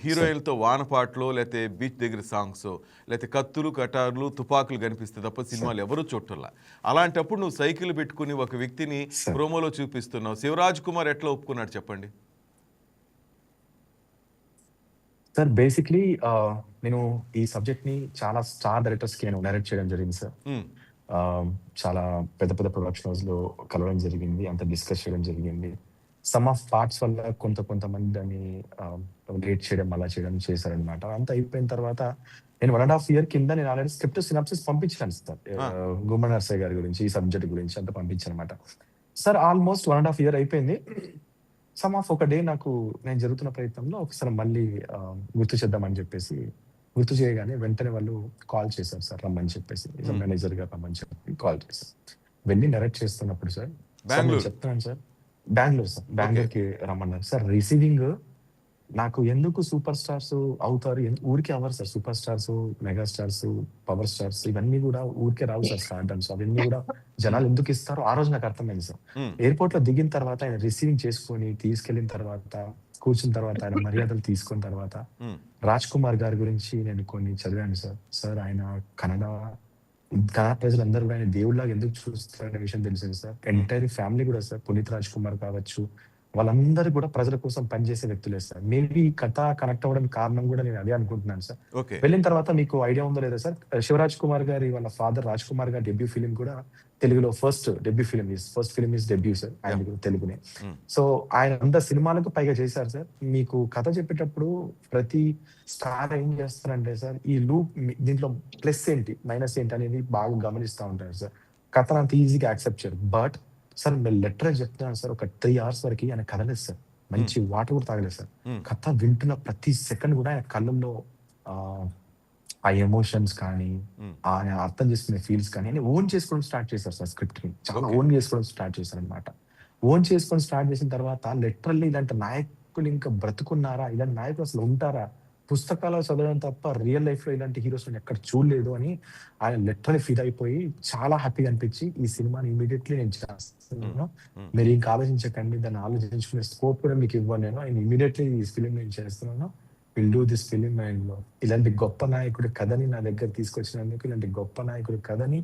హీరోయిన్లతో వానపాటలో లేకపోతే బీచ్ దగ్గర సాంగ్స్ లేకపోతే కత్తులు కటార్లు తుపాకులు కనిపిస్తే తప్ప సినిమాలు ఎవరూ చూడటంలా. అలాంటప్పుడు నువ్వు సైకిల్ పెట్టుకుని ఒక వ్యక్తిని ప్రోమోలో చూపిస్తున్నావు. శివరాజ్ కుమార్ ఎట్లా ఒప్పుకున్నాడు చెప్పండి? సార్ బేసిక్లీ నేను ఈ సబ్జెక్ట్ ని చాలా స్టార్ డైరెక్టర్స్ కి నేను నరేట్ చేయడం జరిగింది సార్. చాలా పెద్ద పెద్ద ప్రొడక్షన్ హౌస్ లో కలవడం జరిగింది, అంత డిస్కస్ చేయడం జరిగింది. సమ్ ఆఫ్ పార్ట్స్ వల్ల కొంతమంది దాన్ని లేట్ చేయడం అలా చేయడం చేశారనమాట. అంతా అయిపోయిన తర్వాత నేను 1.5 year కింద నేను ఆల్రెడీ స్క్రిప్ట్ సినాప్సిస్ పంపించాను సార్. గుమ్మడి నరసయ్య గారి గురించి, ఈ సబ్జెక్ట్ గురించి అంతా పంపించాను అనమాట సార్. ఆల్మోస్ట్ 1.5 year అయిపోయింది. సమ్ ఆఫ్ ఒక డే నాకు నేను జరుగుతున్న ప్రయత్నంలో ఒకసారి మళ్ళీ గుర్తు చేద్దామని చెప్పేసి గుర్తు చేయగానే వెంటనే వాళ్ళు కాల్ చేశారు సార్, రమ్మని చెప్పేసి మేనేజర్ గారు రమ్మని చెప్పి కాల్ చేశారు. వెళ్ళి నరేట్ చేస్తున్నప్పుడు సార్ చెప్తున్నాను సార్, బెంగళూరు సార్, బెంగళూరుకి రమ్మన్నారు సార్. రిసీవింగ్ నాకు ఎందుకు సూపర్ స్టార్స్ అవుతారు, ఊరికే అవ్వరు sir. Super stars, mega stars, power stars ఇవన్నీ కూడా ఊరికే రావు సార్. స్టార్డమ్స్ అవన్నీ కూడా జనాలు ఎందుకు ఇస్తారో ఆ రోజు నాకు అర్థమైంది సార్. ఎయిర్పోర్ట్ లో దిగిన తర్వాత ఆయన రిసీవింగ్ చేసుకొని తీసుకెళ్లిన తర్వాత కూర్చున్న తర్వాత ఆయన మర్యాదలు తీసుకున్న తర్వాత రాజ్ కుమార్ గారి గురించి నేను కొన్ని చదివాను సార్. సార్ ఆయన కన్నడ ప్రజలందరూ ఆయన దేవుళ్ళగా ఎందుకు చూస్తారనే విషయం తెలిసింది సార్. ఎంటైర్ ఫ్యామిలీ కూడా సార్, పునీత్ రాజ్ కుమార్ కావచ్చు, వాళ్ళందరూ కూడా ప్రజల కోసం పనిచేసే వ్యక్తులే సార్. మేబీ కథ కనెక్ట్ అవ్వడానికి కారణం కూడా నేను అదే అనుకుంటున్నాను సార్. వెళ్ళిన తర్వాత మీకు ఐడియా ఉందో లేదా సార్, శివరాజ్ కుమార్ గారి వాళ్ళ ఫాదర్ రాజ్ కుమార్ గారి డెబ్యూ ఫిలిం కూడా తెలుగులో first film is debut sir. ఆయన కూడా తెలుగునే. సో ఆయన అంత సినిమాలకు పైగా చేశారు సార్. మీకు కథ చెప్పేటప్పుడు ప్రతి స్టార్ ఏం చేస్తారంటే సార్, ఈ లూప్ దీంట్లో ప్లస్ ఏంటి మైనస్ ఏంటి అనేది బాగా గమనిస్తూ ఉంటారు సార్. కథను అంత ఈజీగా యాక్సెప్ట్ చేయరు. బట్ సార్ మీరు లెటర్ చెప్తున్నాను సార్, ఒక 3 hours వరకు ఆయన కదలేదు సార్. మంచి వాటర్ కూడా తాగలేదు సార్. కథ వింటున్న ప్రతి సెకండ్ కూడా ఆయన కళ్ళల్లో ఆ ఎమోషన్స్ కానీ ఆయన అర్థం చేసుకునే ఫీల్స్ కానీ ఆయన ఓన్ చేసుకోవడం స్టార్ట్ చేశారు సార్. స్క్రిప్ట్ ని చాలా ఓన్ చేసుకోవడం స్టార్ట్ చేశారు అనమాట. ఓన్ చేసుకొని స్టార్ట్ చేసిన తర్వాత లిటరల్లీ ఇలాంటి నాయకులు ఇంకా బ్రతుకున్నారా, ఇలాంటి నాయకులు అసలు ఉంటారా, పుస్తకాలు చదవడం తప్ప రియల్ లైఫ్ లో ఇలాంటి హీరోస్ ఎక్కడ చూడలేదు అని ఆయన లిటరల్లీ ఫీల్ అయిపోయి చాలా హ్యాపీగా అనిపించి ఈ సినిమాని ఇమీడియట్లీ నేను చేస్తున్నాను, మీరు ఇంకా ఆలోచించకండి, దాన్ని ఆలోచించుకునే స్కోప్ కూడా మీకు ఇవ్వను, నేను ఇమీడియట్లీ ఈ ఫిలిం నేను చేస్తున్నాను, will do this film. And ఇలాంటి గొప్ప నాయకుడి కథని నా దగ్గర తీసుకొచ్చినందుకు, ఇలాంటి గొప్ప నాయకుడి కథని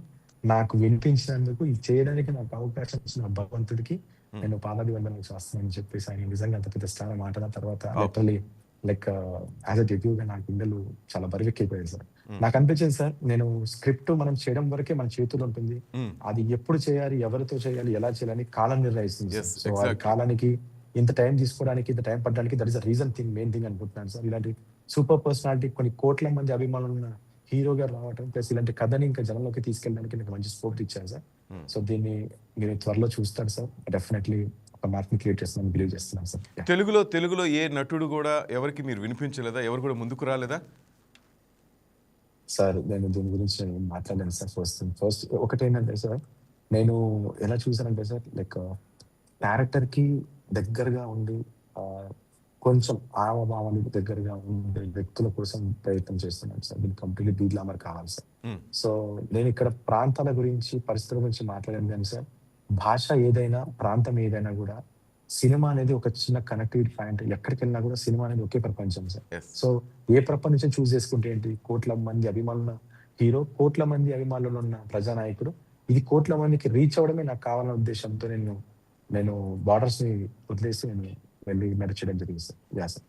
నాకు వినిపించినందుకు, ఇది చేయడానికి నాకు అవకాశం ఇచ్చిన భగవంతుడికి నేను పాదాభివందనం చేస్తానని చెప్పేసి ఆయన నిజంగా అంత పెద్ద స్టార్ మాట్లాడిన తర్వాత లిటరల్లీ లైక్ యాజ్ అ డెబ్యూగా నా గుండెలు చాలా బరువెక్కిపోయాయి సార్. నాకు అనిపించింది సార్, నేను స్క్రిప్ట్ మనం చేయడం వరకే మన చేతుల్లో ఉంటుంది, అది ఎప్పుడు చేయాలి, ఎవరితో చేయాలి, ఎలా చేయాలని కాలం నిర్ణయిస్తుంది. సో ఆ కాలానికి ఇంత టైం తీసుకోవడానికి, ఇంత టైం పడడానికి that is the reason main thing అనుకుంటున్నాను సార్. ఇలాంటి సూపర్ పర్సనాలిటీ, కొన్ని కోట్ల మంది అభిమానులు ఉన్న హీరోగా రావటం, ప్లస్ ఇలాంటి కథని ఇంకా జనంలోకి తీసుకెళ్ళడానికి నాకు మంచి స్కోప్ ఇచ్చారు సార్. సో దీన్ని మీరు త్వరలో చూస్తారు సార్. డెఫినెట్లీ ఒక మార్క్ని క్రియేట్ చేస్తున్నాను బిలీవ్ చేస్తున్నాను సార్. తెలుగులో ఏ నటుడు కూడా ఎవరికి మీరు వినిపించలేదా, ఎవరు కూడా ముందుకు రాలేదా సార్? నేను దీని గురించి మాట్లాడాను సార్. ఫస్ట్ ఒకటేంటంటే సార్, నేను ఎలా చూసానంటే సార్, లైక్ క్యారెక్టర్ కి దగ్గరగా ఉండి కొంచెం ఆవభావానికి దగ్గరగా ఉండే వ్యక్తుల కోసం ప్రయత్నం చేస్తున్నాను సార్. దీనికి కంప్లీట్లీ బీ గ్లామర్ కావాలి సార్. సో నేను ఇక్కడ ప్రాంతాల గురించి, పరిస్థితుల గురించి మాట్లాడాను కానీ సార్, భాష ఏదైనా, ప్రాంతం ఏదైనా కూడా సినిమా అనేది ఒక చిన్న కనెక్టివిటీ పాయింట్. ఎక్కడికి వెళ్ళినా కూడా సినిమా అనేది ఒకే ప్రపంచం సార్. సో ఏ ప్రపంచం చూస్ చేసుకుంటే ఏంటి, కోట్ల మంది అభిమానుల హీరో, కోట్ల మంది అభిమానులు ఉన్న ప్రజానాయకుడు, ఇది కోట్ల మందికి రీచ్ అవడమే నాకు కావాలన్న ఉద్దేశంతో నేను బార్డర్స్ ని వదిలేసి నేను వెళ్ళి నడిచడం జరిగింది సార్. Yeah sir.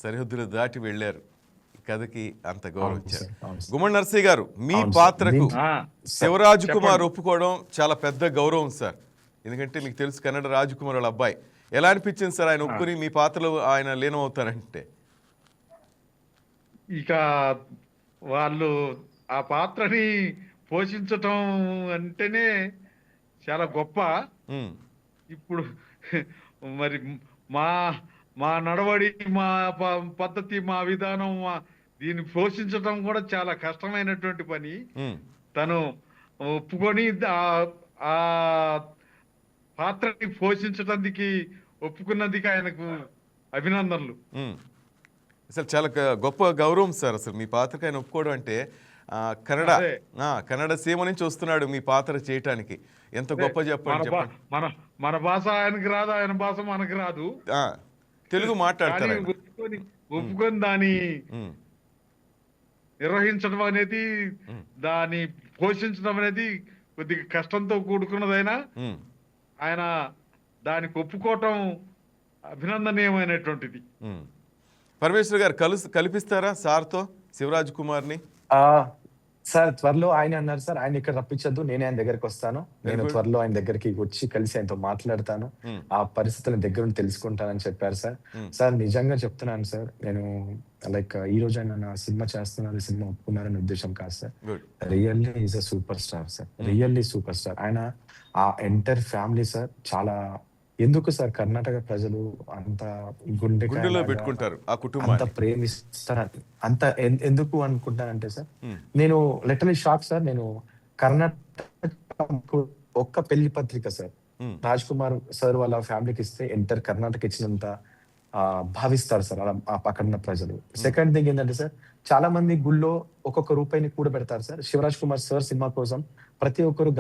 సరిహద్దులు దాటి వెళ్ళారు, కథకి అంత గౌరవం ఇచ్చారు. గుమ్మడి నరసయ్య గారు, మీ పాత్రకు శివరాజ్ కుమార్ ఒప్పుకోవడం చాలా పెద్ద గౌరవం సార్. ఎందుకంటే మీకు తెలుసు కన్నడ రాజ్ కుమార్ వాళ్ళ అబ్బాయి. ఎలా అనిపించింది సార్ ఆయన ఒప్పుకొని మీ పాత్రలో ఆయన లీనం అవుతారంటే? ఇక వాళ్ళు ఆ పాత్రని పోషించటం అంటేనే చాలా గొప్ప. ఇప్పుడు మరి మా నడవడి, మా పద్ధతి, మా విధానం, దీన్ని పోషించటం కూడా చాలా కష్టమైనటువంటి పని. తను ఒప్పుకొని ఆ పాత్రని పోషించడానికి ఒప్పుకున్నందుకు ఆయనకు అభినందనలు. అసలు చాలా గొప్ప గౌరవం సార్. అసలు మీ పాత్రకి ఆయన ఒప్పుకోవడం అంటే కన్నడ సీమ నుంచి వస్తున్నాడు మీ పాత్ర చేయటానికి, ఎంత గొప్ప చెప్పండి. మన భాష ఆయనకి రాదు, ఆయన భాష మనకి రాదు, తెలుగు మాట్లాడతారు. ఒప్పుకొని దాని ఉమ్, నిర్వహించడం అనేది, ఉమ్, దాన్ని పోషించడం అనేది కొద్దిగా కష్టంతో కూడుకున్నదైనా ఉమ్, ఆయన దానికి ఒప్పుకోవటం అభినందనీయమైనటువంటిది. ఉమ్. పరమేశ్వర్ గారు కల్పిస్తారా సార్తో శివరాజ్ కుమార్ని? ఆ సార్ త్వరలో ఆయన అన్నారు సార్, ఆయన ఇక్కడ రప్పించద్దు, నేనే ఆయన దగ్గరికి వస్తాను, నేను good. త్వరలో ఆయన దగ్గరికి వచ్చి కలిసి ఆయనతో మాట్లాడతాను, ఉమ్, ఆ పరిస్థితులను దగ్గర నుండి తెలుసుకుంటానని చెప్పారు సార్. ఉమ్, సార్ నిజంగా చెప్తున్నాను సార్, నేను లైక్ ఈ రోజు ఆయన నా సినిమా చేస్తున్నారు, సినిమా ఒప్పుకున్నారనే ఉద్దేశం కాదు sir. Good. Really is a super star sir, really super star. ఆయన ఆ ఎంటైర్ ఫ్యామిలీ సార్ చాలా, ఎందుకు సార్ కర్ణాటక ప్రజలు అంత గుండెలో పెట్టుకుంటారు ఆ అంత కుటుంబాన్ని. ప్రేమిస్తారు, అంత ఎందుకు అనుకుంటానంటే సార్, ఉమ్, నేను లిటరలీ షాక్ సార్. నేను కర్ణాటక ఒక్క పెళ్లి పత్రిక సార్ ఉమ్, రాజ్ కుమార్ సార్ వాళ్ళ ఫ్యామిలీకి ఇస్తే ఎంటర్ కర్ణాటక ఇచ్చినంత భావిస్తారు సార్ అలా అక్కడ ఉన్న ప్రజలు. సెకండ్ థింగ్ ఏంటంటే సార్, చాలా మంది గుళ్ళో ఒక్కొక్క రూపాయిని కూడా పెడతారు sir. Shivaraj Kumar sir cinema కోసం ప్రతి ఒక్కరు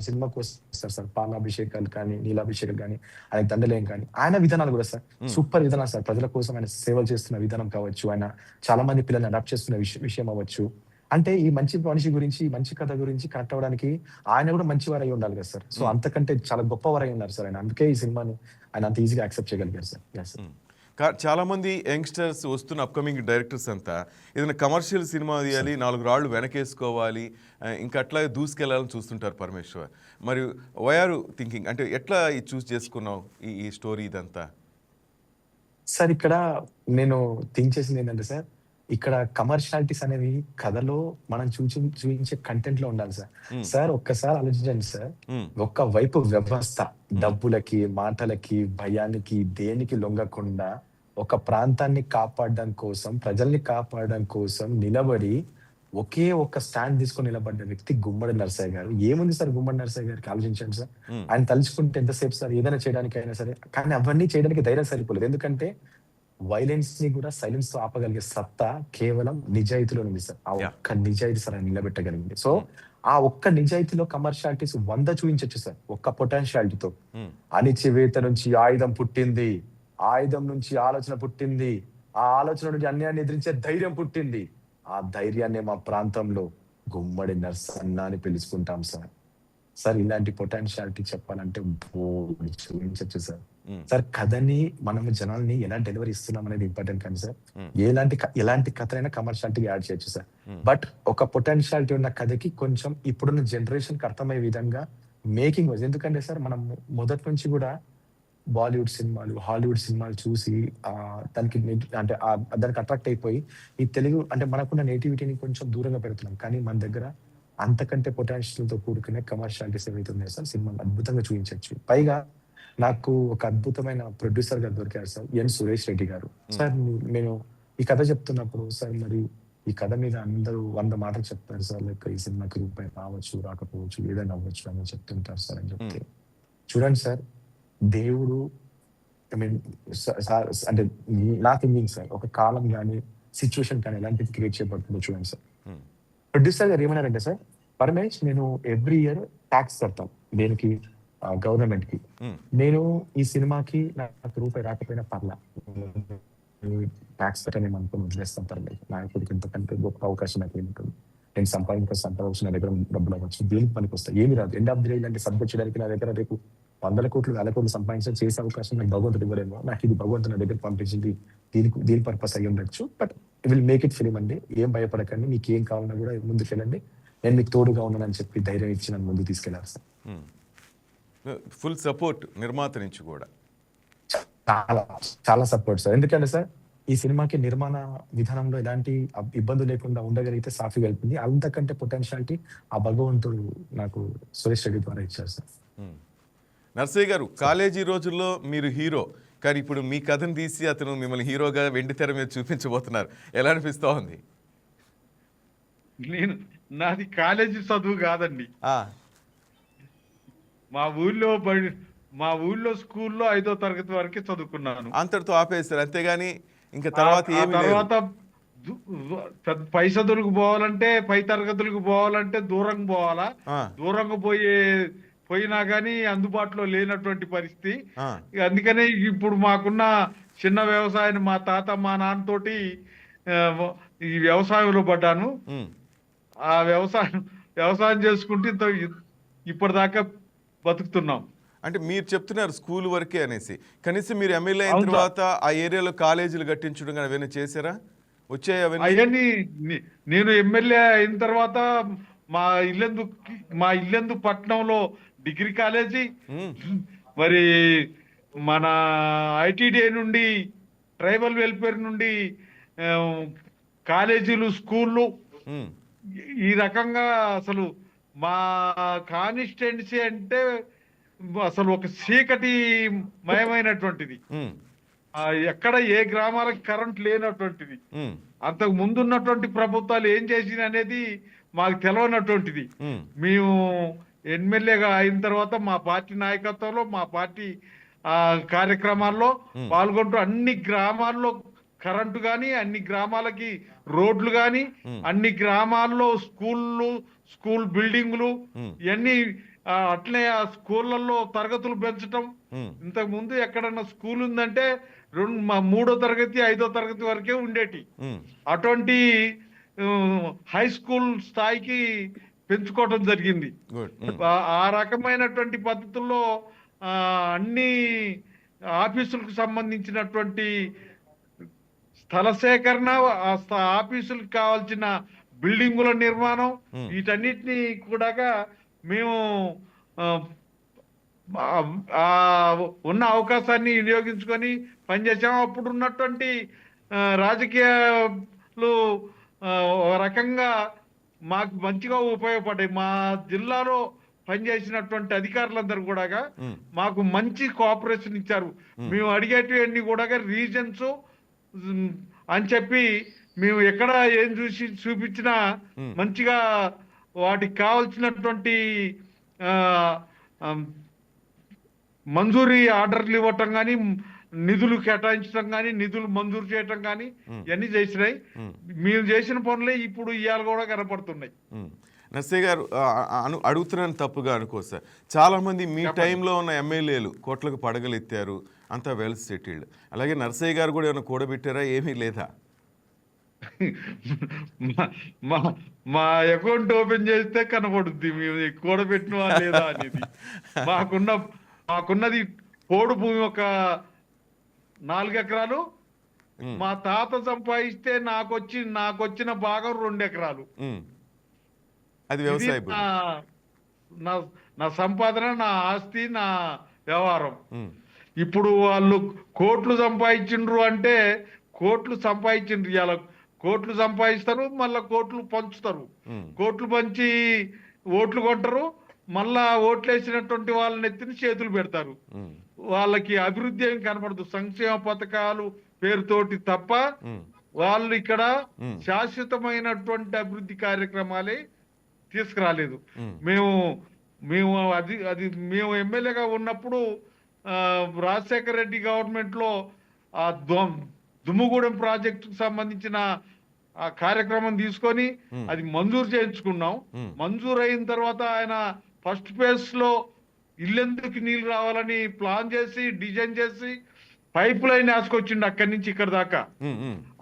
సినిమా కోసం ఇస్తారు సార్. పాలాభిషేకాలు కానీ, నీలాభిషేకాలు కానీ, ఆయన దండలేం కానీ, ఆయన విధానాలు కూడా సార్ సూపర్ విధానాలు సార్. ప్రజల కోసం ఆయన సేవలు చేస్తున్న విధానం కావచ్చు, ఆయన చాలా మంది పిల్లల్ని అడాప్ట్ చేస్తున్న విషయం అవ్వచ్చు. అంటే ఈ మంచి మనిషి గురించి, ఈ మంచి కథ గురించి కనెక్ట్ అవ్వడానికి ఆయన కూడా మంచివారు అయి ఉండాలి కదా సార్. సో అంతకంటే చాలా గొప్పవారు అయి ఉన్నారు సార్ ఆయన. అందుకే ఈ సినిమాని ఆయన అంత ఈజీగా యాక్సెప్ట్ చేయగలిగారు సార్. Yes, sir. చాలా మంది యంగ్స్టర్స్ వస్తున్న అప్కమింగ్ డైరెక్టర్స్ అంతా ఏదైనా కమర్షియల్ సినిమా తీయాలి, 4 రాళ్ళు వెనకేసుకోవాలి, ఇంకా అట్లాగే దూసుకెళ్లాలని చూస్తుంటారు పరమేశ్వర్. మరి వై ఆర్ థింకింగ్, అంటే ఎట్లా ఇది చూస్ చేసుకున్నావు ఈ స్టోరీ ఇదంతా? సార్ ఇక్కడ నేను థింక్ చేసింది ఏంటంటే సార్, ఇక్కడ కమర్షియాలిటీస్ అనేవి కథలో మనం చూపించే కంటెంట్ లో ఉండాలి సార్. సార్ ఒక్కసారి ఆలోచించండి సార్, ఒక్క వైపు వ్యవస్థ డబ్బులకి, మాటలకి, భయానికి, దేనికి లొంగకుండా ఒక ప్రాంతాన్ని కాపాడడం కోసం, ప్రజల్ని కాపాడడం కోసం నిలబడి ఒకే ఒక్క స్టాండ్ తీసుకొని నిలబడ్డ వ్యక్తి గుమ్మడి నరసయ్య గారు. ఏముంది సార్ గుమ్మడి నరసయ్య గారికి, ఆలోచించండి సార్. ఆయన తలుచుకుంటే ఎంతసేపు సార్ ఏదైనా చేయడానికి అయినా సరే, కానీ అవన్నీ చేయడానికి ధైర్యం సరిపోలేదు. ఎందుకంటే వైలెన్స్ ని కూడా సైలెన్స్ తో ఆపగలిగే సత్తా కేవలం నిజాయితీలో ఉంది సార్. ఆ ఒక్క నిజాయితీ సార్ ఆయన నిలబెట్టగలిగింది. సో ఆ ఒక్క నిజాయితీలో కమర్షియాలిటీస్ 100 చూపించచ్చు సార్ ఒక్క పొటెన్షియాలిటీతో. అణిచివేత నుంచి ఆయుధం పుట్టింది, ఆయుధం నుంచి ఆలోచన పుట్టింది, ఆ ఆలోచన నుంచి అన్యాయాన్ని ఎదిరించే ధైర్యం పుట్టింది. ఆ ధైర్యాన్ని మా ప్రాంతంలో గుమ్మడి నర్సన్న అని పిలుచుకుంటాం సార్. సార్ ఇలాంటి పొటెన్షియాలిటీ చెప్పాలంటే చూపించచ్చు సార్. సార్ కథని మనము జనాల్ని ఎలా డెలివరీ ఇస్తున్నాం అనేది ఇంపార్టెంట్ కానీ సార్, ఎలాంటి కథనైనా కమర్షియాలిటీ యాడ్ చేయొచ్చు సార్. బట్ ఒక పొటెన్షియాలిటీ ఉన్న కథకి కొంచెం ఇప్పుడున్న జనరేషన్ కి అర్థమయ్యే విధంగా మేకింగ్ వాజ్. ఎందుకంటే సార్ మనం మొదటి నుంచి కూడా బాలీవుడ్ సినిమాలు, హాలీవుడ్ సినిమాలు చూసి దానికి అంటే దానికి అట్రాక్ట్ అయిపోయి ఈ తెలుగు అంటే మనకున్న నేటివిటీని కొంచెం దూరంగా పెడుతున్నాం. కానీ మన దగ్గర అంతకంటే పొటెన్షియల్ తో కూడుకునే కమర్షియాలిటీస్ ఏవైతే ఉన్నాయో సార్ సినిమాని అద్భుతంగా చూపించవచ్చు. పైగా నాకు ఒక అద్భుతమైన ప్రొడ్యూసర్ గారు దొరికారు సార్, ఎన్ సురేష్ రెడ్డి గారు. సార్ నేను ఈ కథ చెప్తున్నప్పుడు సార్ మరి ఈ కథ మీద అందరూ 100 మాటలు చెప్తారు సార్. లైక్ ఈ సినిమాకి రూపాయి రావచ్చు, రాకపోవచ్చు, ఏదైనా అవ్వచ్చు అని చెప్తుంటారు సార్ అని చెప్తే, చూడండి సార్ దేవుడు ఐ మీన్ అంటే నా థింకింగ్ సార్, ఒక కాలం కానీ సిచ్యువేషన్ కానీ ఎలాంటిది క్రియేట్ చేయబడుతుందో చూడండి సార్. ప్రొడ్యూసర్ గారు ఏమన్నారంటే సార్, పరమేష్ నేను ఎవ్రీ ఇయర్ ట్యాక్స్ కడతాం దేనికి, గవర్నమెంట్ కి. నేను ఈ సినిమాకి నాకు రూపాయి రాకపోయినా పర్లా, ట్యాక్స్ కట్టని అనుకుని వదిలేస్తాం పర్లేదు. నాకు ఇంతకంటే గొప్ప అవకాశం అయితే ఉంటుంది. నేను సంపాదించిన నా దగ్గర డబ్బులు అవ్వచ్చు, దేనికి పనికి వస్తాయి, ఏమి రాదు. ఎండ్ ఆఫ్ ది డే ఇలాంటి సబ్జెక్ట్ చేయడానికి నా దగ్గర రేపు 100 కోట్లు 1000 కోట్లు సంపాదించడం చేసే అవకాశం నాకు భగవంతుడు ఇవ్వలేమో. నాకు ఇది భగవంతుడు నా దగ్గర పంపించింది దీని పర్పస్ అయ్యి ఉండొచ్చు. But will make it film అండి, ఏం భయపడకండి, మీకు ఏం కావాలన్నా కూడా ముందుకు వెళ్ళండి, నేను మీకు తోడుగా ఉన్నానని చెప్పి ధైర్యం ఇచ్చి నన్ను ముందుకు తీసుకెళ్లారు సార్. ఫుల్ సపోర్ట్ నిర్మాత నుంచి కూడా చాలా చాలా సపోర్ట్ సార్. ఎందుకంటే సార్ ఈ సినిమాకి నిర్మాణ విధానంలో ఎలాంటి ఇబ్బంది లేకుండా ఉండగలిగితే సాఫీగా వెళ్తుంది. అంతకంటే పొటెన్షియాలిటీ ఆ భగవంతుడు నాకు సురేష్ రెడ్డి ద్వారా ఇచ్చారు సార్. నర్సయ్య గారు, కాలేజీ రోజుల్లో మీరు హీరో, కానీ ఇప్పుడు మీ కథను తీసి అతను మిమ్మల్ని హీరోగా వెండి తెర మీద చూపించబోతున్నారు, ఎలా అనిపిస్తూ ఉంది? నాది కాలేజీ చదువు కాదండి, మా ఊళ్ళో స్కూల్లో 5వ తరగతి వరకే చదువుకున్నాను, అంతటితో ఆపేస్తారు అంతేగాని ఇంకా తర్వాత పై చదువులకు పోవాలంటే, పై తరగతులకు పోవాలంటే దూరంగా పోవాలా, దూరంగా పోయే పోయినా కానీ అందుబాటులో లేనటువంటి పరిస్థితి. ఆ, అందుకనే ఇప్పుడు మాకున్న చిన్న వ్యవసాయాన్ని మా తాత మా నాన్నతోటి ఆ, ఈ వ్యవసాయంలో పడ్డాను. ఉమ్. ఆ వ్యవసాయం చేసుకుంటూ ఇప్పటిదాకా బతుకుతున్నాం. అంటే మీరు చెప్తున్నారు స్కూల్ వరకే అనేసి, కనీసం మీరు ఎమ్మెల్యే అయిన అవును సార్. తర్వాత ఆ ఏరియాలో కాలేజీలు కట్టించడం కానీ అవన్నీ చేశారా? వచ్చాయి అవన్నీ? అవన్నీ నేను ఎమ్మెల్యే అయిన తర్వాత మా ఇల్లెందు పట్టణంలో డిగ్రీ కాలేజీ, ఉమ్, మరి మన ఐటీడీ నుండి ట్రైబల్ వెల్ఫేర్ నుండి ఆ, కాలేజీలు, స్కూళ్ళు, ఉమ్, ఈ రకంగా అసలు మా కాన్స్టిట్యున్సీ అంటే అసలు ఒక చీకటి మయమైనటువంటిది. ఉమ్, ఎక్కడ ఏ గ్రామాలకు కరెంట్ లేనటువంటిది. ఉమ్, అంతకు ముందు ఉన్నటువంటి ప్రభుత్వాలు ఏం చేసింది అనేది మాకు తెలియనటువంటిది. ఉమ్, మేము ఎమ్మెల్యేగా అయిన తర్వాత మా పార్టీ నాయకత్వంలో, మా పార్టీ కార్యక్రమాల్లో పాల్గొంటూ అన్ని గ్రామాల్లో కరెంటు కానీ, అన్ని గ్రామాలకి రోడ్లు కానీ, అన్ని గ్రామాల్లో స్కూల్ బిల్డింగ్లు ఇవన్నీ, అట్లే ఆ స్కూళ్ళల్లో తరగతులు పెంచటం. ఉమ్, ఇంతకు ముందు ఎక్కడన్నా స్కూల్ ఉందంటే 3వ తరగతి 5వ తరగతి వరకే ఉండేటి. ఉమ్, అటువంటి హై స్కూల్ స్థాయికి పెంచుకోవటం జరిగింది. గుడ్. ఆ రకమైనటువంటి పద్ధతుల్లో అన్ని ఆఫీసులకు సంబంధించినటువంటి స్థల సేకరణ, ఆఫీసులకు కావాల్సిన బిల్డింగుల నిర్మాణం, వీటన్నిటిని కూడా మేము ఉన్న అవకాశాన్ని వినియోగించుకొని పనిచేసాము. అప్పుడు ఉన్నటువంటి రాజకీయాలు ఒక రకంగా మాకు మంచిగా ఉపయోగపడ్డాయి. మా జిల్లాలో పనిచేసినటువంటి అధికారులందరూ కూడా మాకు మంచి కోఆపరేషన్ ఇచ్చారు. మేము అడిగేటివన్నీ కూడా రీజన్స్ అని చెప్పి మేము ఎక్కడ ఏం చూపించినా మంచిగా వాటికి కావాల్సినటువంటి మంజూరీ ఆర్డర్లు ఇవ్వటం కానీ, నిధులు కేటాయించడం కానీ, నిధులు మంజూరు చేయటం కానీ ఇవన్నీ చేసినాయి. మేము చేసిన పనులే ఇప్పుడు ఇవాళ కూడా కనపడుతున్నాయి. నర్సయ్య గారు, అడుగుతున్నాను తప్పుగా అనుకో సార్, చాలామంది మీ టైంలో ఉన్న ఎమ్మెల్యేలు కోట్లకు పడగలెత్తారు, అంతా వెల్ సెటిల్డ్. అలాగే నర్సయ్య గారు కూడా ఏమైనా కూడబెట్టారా? ఏమీ లేదా? మా అకౌంట్ ఓపెన్ చేస్తే కనపడుద్ది మేము కూడబెట్టినవా లేదా అనేది. మాకున్నది పోడు భూమి ఒక 4 ఎకరాలు. మా తాత సంపాదిస్తే నాకొచ్చిన భాగం 2 ఎకరాలు. అది వ్యవసాయ భూమి. నా సంపాదన, నా ఆస్తి, నా వ్యవహారం. ఇప్పుడు వాళ్ళు కోట్లు సంపాదించిండ్రు అంటే కోట్లు సంపాదించిండ్రు, ఇలా కోట్లు సంపాదిస్తారు, మళ్ళా కోట్లు పంచుతారు. కోట్లు పంచి ఓట్లు కొంటారు, మళ్ళా ఓట్లు వేసినటువంటి వాళ్ళని ఎత్తిని చేతులు పెడతారు. వాళ్ళకి అభివృద్ధి ఏం కనపడదు, సంక్షేమ పథకాలు పేరుతోటి తప్ప వాళ్ళు ఇక్కడ శాశ్వతమైనటువంటి అభివృద్ధి కార్యక్రమాలే తీసుకురాలేదు. మేము ఎమ్మెల్యేగా ఉన్నప్పుడు రాజశేఖర రెడ్డి గవర్నమెంట్ లో ఆ దుమ్ముగూడెం ప్రాజెక్టుకు సంబంధించిన ఆ కార్యక్రమం తీసుకొని అది మంజూరు చేయించుకున్నాం. మంజూరు అయిన తర్వాత ఆయన ఫస్ట్ ఫేజ్ లో ఇల్లెందుకు నీళ్లు రావాలని ప్లాన్ చేసి, డిజైన్ చేసి, పైప్ లైన్ వేసుకొచ్చిండు అక్కడి నుంచి ఇక్కడ దాకా.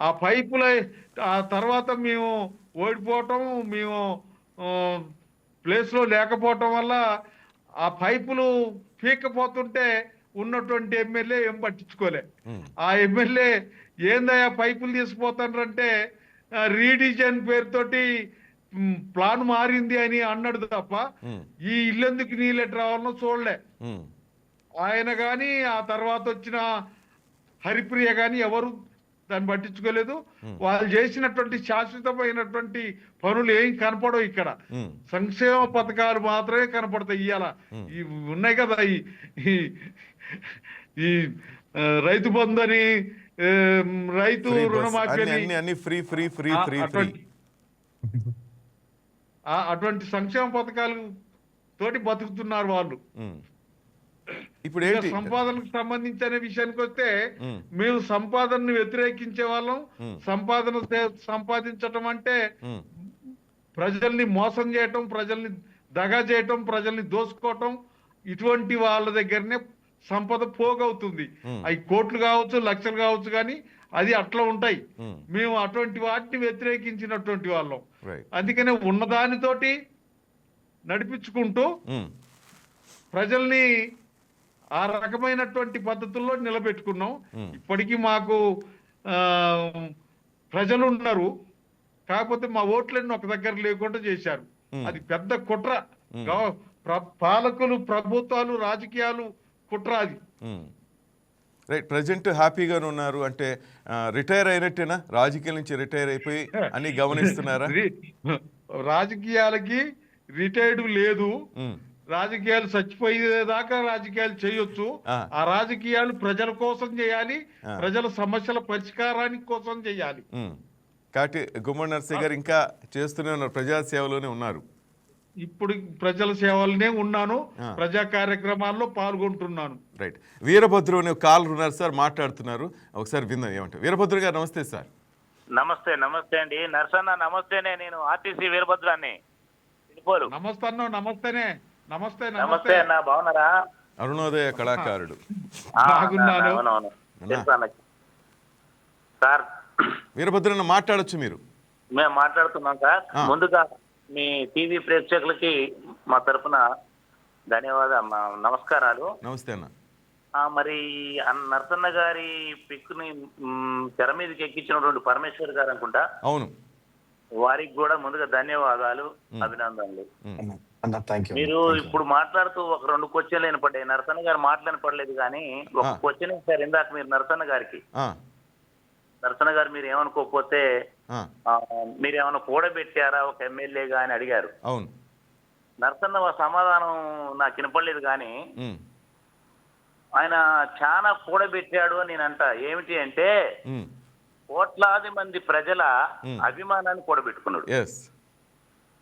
ఆ పైప్ లైన్ ఆ తర్వాత మేము ఓడిపోవటం, మేము ప్లేస్ లో లేకపోవటం వల్ల ఆ పైపులు పీకపోతుంటే ఉన్నటువంటి ఎమ్మెల్యే ఏం పట్టించుకోలే. ఆ ఎమ్మెల్యే ఏందయ్యా పైపులు తీసుకుపోతానంటే రీడిజైన్ పేరుతోటి ప్లాన్ మారింది అని అన్నాడు తప్ప ఈ ఇల్లెందుకు నీళ్ళెట్ రావాలనో చూడలే ఆయన. గాని ఆ తర్వాత వచ్చిన హరిప్రియ గాని ఎవరు దాన్ని పట్టించుకోలేదు. వాళ్ళు చేసినటువంటి శాశ్వతమైనటువంటి పనులు ఏం కనపడవు ఇక్కడ. సంక్షేమ పథకాలు మాత్రమే కనపడతాయి. ఇవాళ ఉన్నాయి కదా ఈ రైతు బంధు అని, రైతు రుణమాఫీ అని, అటువంటి సంక్షేమ పథకాలు తోటి బతుకుతున్నారు వాళ్ళు. ఇప్పుడు సంపాదనకు సంబంధించిన విషయానికి వస్తే మేము సంపాదనను వ్యతిరేకించే వాళ్ళం. సంపాదించటం అంటే ప్రజల్ని మోసం చేయటం, ప్రజల్ని దగా చేయటం, ప్రజల్ని దోసుకోవటం, ఇటువంటి వాళ్ళ దగ్గరనే సంపద పోగవుతుంది. అవి కోట్లు కావచ్చు, లక్షలు కావచ్చు, కానీ అది అట్లా ఉంటాయి. మేము అటువంటి వాటిని వ్యతిరేకించినటువంటి వాళ్ళం. అందుకనే ఉన్నదానితోటి నడిపించుకుంటూ ప్రజల్ని ఆ రకమైనటువంటి పద్ధతుల్లో నిలబెట్టుకున్నాం. ఇప్పటికీ మాకు ప్రజలు ఉన్నారు, కాకపోతే మా ఓట్లన్నీ ఒక దగ్గర లేకుండా చేశారు. అది పెద్ద కుట్ర. పాలకులు, ప్రభుత్వాలు, రాజకీయాలు కుట్ర అది. రైట్. ప్రజెంట్ హ్యాపీగానే ఉన్నారు అంటే రిటైర్ అయినట్టేనా? రాజకీయాల నుంచి రిటైర్ అయిపోయి అన్ని గమనిస్తున్నారా? రాజకీయాలకి రిటైర్డ్ లేదు. రాజకీయాలు చచ్చిపోయేదాకా రాజకీయాలు చేయొచ్చు. ఆ రాజకీయాలు ప్రజల కోసం చేయాలి, ప్రజల సమస్యల పరిష్కారానికి కోసం చేయాలి. కాబట్టి గుమ్మడి నరసయ్య గారు ఇంకా చేస్తూనే ఉన్నారు, ప్రజాసేవలోనే ఉన్నారు. ఇప్పుడు ప్రజల సేవలనే ఉన్నాను, ప్రజా కార్యక్రమాల్లో పాల్గొంటున్నాను. రైట్. వీరభద్రు అనే కాలర్ ఉన్నారు సార్, మాట్లాడుతున్నారు. ఒకసారి విందాం ఏమంటారు. వీరభద్రు గారు నమస్తే సార్. నమస్తే. నమస్తే అండి నరసన్న. నమస్తేనే, నేను ఆర్టీసీ వీరభద్రాన్ని. నమస్తే అన్న. నమస్తేనే. నమస్తే. నమస్తే అన్న, బాగున్నారా? అరుణోదయ కళాకారుడు. అవునవును సార్. వీరభద్రన్న మాట్లాడొచ్చు మీరు. మేము మాట్లాడుతున్నాం సార్. ముందుగా మీ టీవీ ప్రేక్షకులకి మా తరఫున నమస్కారాలు. నమస్తే అన్న. మరి నరసన్న గారి పిక్ని తెర మీదకి ఎక్కించినటువంటి పరమేశ్వర్ గారు అనుకుంటా. అవును. వారికి కూడా ముందుగా ధన్యవాదాలు, అభినందనలు. మీరు ఇప్పుడు మాట్లాడుతూ ఒక 2 క్వశ్చన్లు వినపడ్డాయి. నరసన్న గారు మాటలు పడలేదు, కానీ ఒక క్వశ్చన్ సార్ ఇందాక మీరు నరసన్న గారికి. నరసన్న గారు మీరు ఏమనుకోకపోతే మీరేమన్నా కూడబెట్టారా ఒక ఎమ్మెల్యేగా అని అడిగారు. అవును. నరసన్న సమాధానం నాకు వినపడలేదు, కానీ ఆయన చాలా కూడబెట్టాడు అని నేనంట. ఏమిటి అంటే కోట్లాది మంది ప్రజల అభిమానాన్ని కూడబెట్టుకున్నాడు.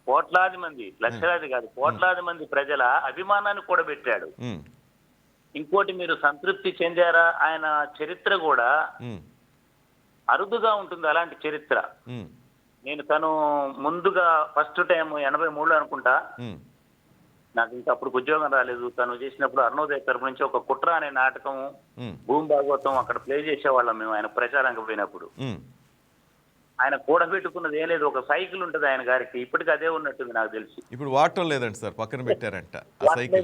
కోట్లాది మంది, లక్షలాది కాదు, కోట్లాది మంది ప్రజల అభిమానాన్ని కూడబెట్టాడు. ఇంకోటి, మీరు సంతృప్తి చెందారా? ఆయన చరిత్ర కూడా అరుదుగా ఉంటుంది, అలాంటి చరిత్ర. నేను తను ముందుగా ఫస్ట్ టైం 83లో అనుకుంటా, నాకు ఇంకా అప్పుడు ఉద్యోగం రాలేదు. తను చేసినప్పుడు అరుణోదయ తరపు నుంచి ఒక కుట్ర అనే నాటకం, భూమి భాగవతం అక్కడ ప్లే చేసేవాళ్ళం మేము. ఆయన ప్రచారంగా పోయినప్పుడు ఆయన కూడబెట్టుకున్నది ఏం లేదు, ఒక సైకిల్ ఉంటుంది ఆయన గారికి. ఇప్పటికి అదే ఉన్నట్టుంది నాకు తెలిసి. ఇప్పుడు వాడటం లేదండి సార్, పక్కన పెట్టారంట.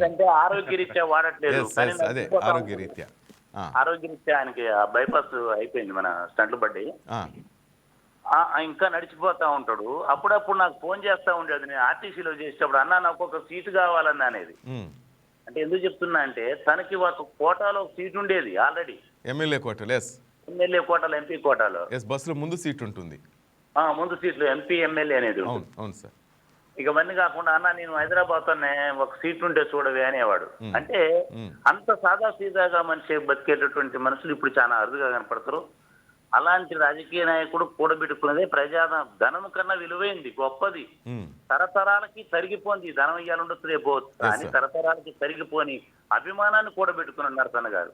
అంటే ఆరోగ్యరీత్యా వాడట్లేదు, ఆరోగ్యరీత్యా ఆయనకి బైపాస్ అయిపోయింది, మన స్టంట్లు పడ్డాయి. ఇంకా నడిచిపోతా ఉంటాడు. అప్పుడప్పుడు నాకు ఫోన్ చేస్తా ఉండేది, నేను ఆర్టీసీలో చేసేటప్పుడు, అన్నా నాకు ఒక సీటు కావాలన్నా అనేది. అంటే ఎందుకు చెప్తున్నా అంటే తనకి ఒక కోటాలో సీట్ ఉండేది ఆల్రెడీ, ఎమ్మెల్యే కోటాలో, ఎమ్మెల్యే కోటాలో, ఎంపీ కోటాలో. బస్సులో ముందు సీట్ ఉంటుంది, ముందు సీట్లు ఎంపీ ఎమ్మెల్యే అనేది. అవును సార్. ఇక అవన్నీ కాకుండా అన్న నేను హైదరాబాద్ తోనే ఒక సీట్ ఉంటే చూడవే అనేవాడు. అంటే అంత సాదా సీదాగా మనిషి బతికేటటువంటి మనుషులు ఇప్పుడు చాలా అరుదుగా కనపడతారు. అలాంటి రాజకీయ నాయకుడు కూడబెట్టుకున్నదే ధనం కన్నా విలువైంది, గొప్పది. తరతరాలకి తరిగిపోయింది. ధనం ఇయ్యాలు ఉండొచ్చు, రేపు కానీ తరతరాలకి తరిగిపోని అభిమానాన్ని కూడబెట్టుకున్నాడు నరసన్న గారు.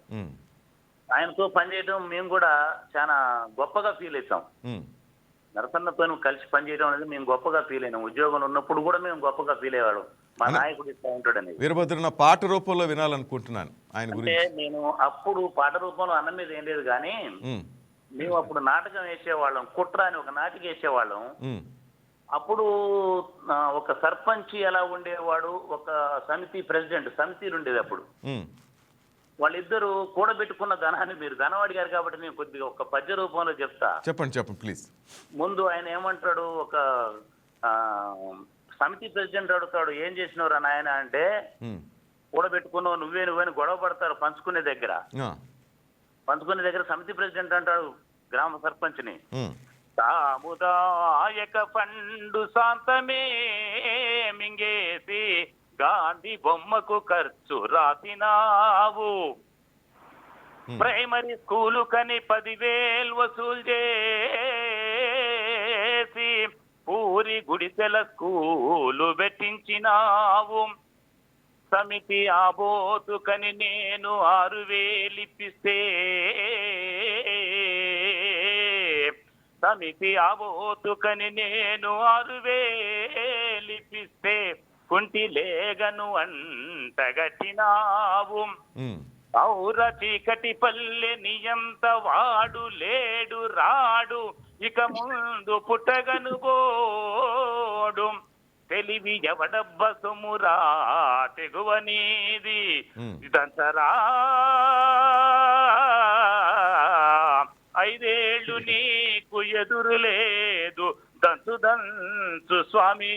ఆయనతో పనిచేయడం మేము కూడా చాలా గొప్పగా ఫీల్ అవుతాం. నరసన్నతో కలిసి పనిచేయడం అనేది మేము గొప్పగా ఫీల్ అయినాం. ఉద్యోగంలో ఉన్నప్పుడు కూడా మేము గొప్పగా ఫీల్ అయ్యేవాడు. మా నాయకుడు ఇట్లా ఉంటాడు అనేది. వీరభద్ర పాట రూపంలో వినాలనుకుంటున్నాను ఆయన గురించి. అంటే నేను అప్పుడు పాట రూపంలో అన్న మీద ఏం లేదు, కానీ మేము అప్పుడు నాటకం వేసేవాళ్ళం, కుట్ర అని ఒక నాటకం వేసేవాళ్ళం. అప్పుడు ఒక సర్పంచ్ ఎలా ఉండేవాడు, ఒక సమితి ప్రెసిడెంట్, సమితిలు ఉండేది అప్పుడు. వాళ్ళిద్దరు కూడబెట్టుకున్న ధనాన్ని, మీరు ధనం అడిగారు కాబట్టి నేను కొద్దిగా ఒక పద్య రూపంలో చెప్తా. చెప్పండి ప్లీజ్. ముందు ఆయన ఏమంటాడు, ఒక సమితి ప్రెసిడెంట్ అడుగుతాడు, ఏం చేసినవరా నాయన అంటే, కూడబెట్టుకున్నావు నువ్వే గొడవ పడతారు పంచుకునే దగ్గర. సమితి ప్రెసిడెంట్ అంటాడు గ్రామ సర్పంచ్ని, సాముదాయక ఫండు శాంతమే మింగేసి గాంధీ బొమ్మకు ఖర్చు రాసినావు, ప్రైమరీ స్కూలు కని 10,000 వసూలు చేసి పూరి గుడిసెల స్కూలు పెట్టించినావు, సమితి ఆబోతు కని నేను 6,000 ఇప్పిస్తే, సమితి ఆబోతు కని నేను 6,000 ఇప్పిస్తే కుంటి లేగను అంటగట్టినావు ఉమ్, ఔర చీకటి పల్లె నియంత వాడు లేడు రాడు ఇక ముందు పుట్టగను గోడు తెలివి ఎవడబ్బ సొమ్మురా తెగువ నీది దంతరా 5 ఏళ్ళు నీకు ఎదురు లేదు దంచు దంచు స్వామి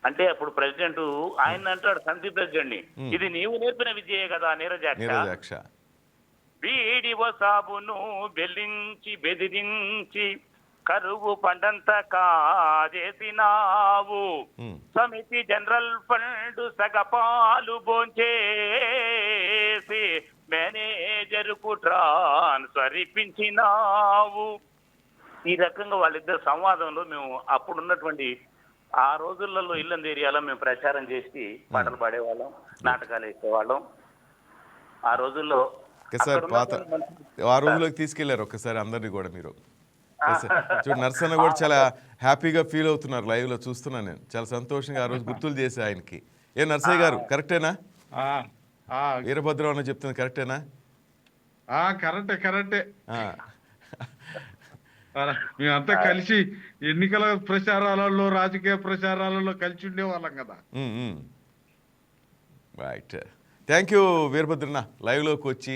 అంటే అప్పుడు ప్రెసిడెంట్ ఆయన అంటాడు సంధి ప్రెసిడెంట్ ని ఇది నీవు నేర్పిన విద్యే కదా నీరజాక్ష నీరజాక్ష వీడివ సాబును బెదిరించి కరువు పండంత కాజేసినావు సమితి జనరల్ ఫండ్ సగపాలు బోంచేసి మేనేజర్కు ట్రాన్స్ఫర్ ఇప్పించినావు. ఈ రకంగా వాళ్ళిద్దరు సంవాదంలో మేము అప్పుడున్నటువంటి ఆ రోజులలో ఇల్లంది ఏరియాలో మేము ప్రచారం చేసి పాటలు పాడేవాళ్ళం, నాటకాలు వేసేవాళ్ళం. ఆ రోజుల్లో ఒకసారి పాత ఆ రోజులోకి తీసుకెళ్లారు ఒకసారి అందరినీ కూడా మీరు. చూడు నర్సన్న కూడా చాలా హ్యాపీగా ఫీల్ అవుతున్నారు లైవ్ లో చూస్తున్నాను నేను. చాలా సంతోషంగా ఆ రోజు గుర్తులు చేసి ఆయనకి. ఏ నర్సయ్య గారు కరెక్టేనా? వీరభద్రం అని చెప్తుంది కరెక్టేనా? కరెక్టే. మేమంతా కలిసి ఎన్నికల ప్రచారాలలో రాజకీయ ప్రచారాలలో కలిసి ఉండేవాళ్ళం కదా. రైట్, థ్యాంక్ యూ వీరభద్రన్న లైవ్లోకి వచ్చి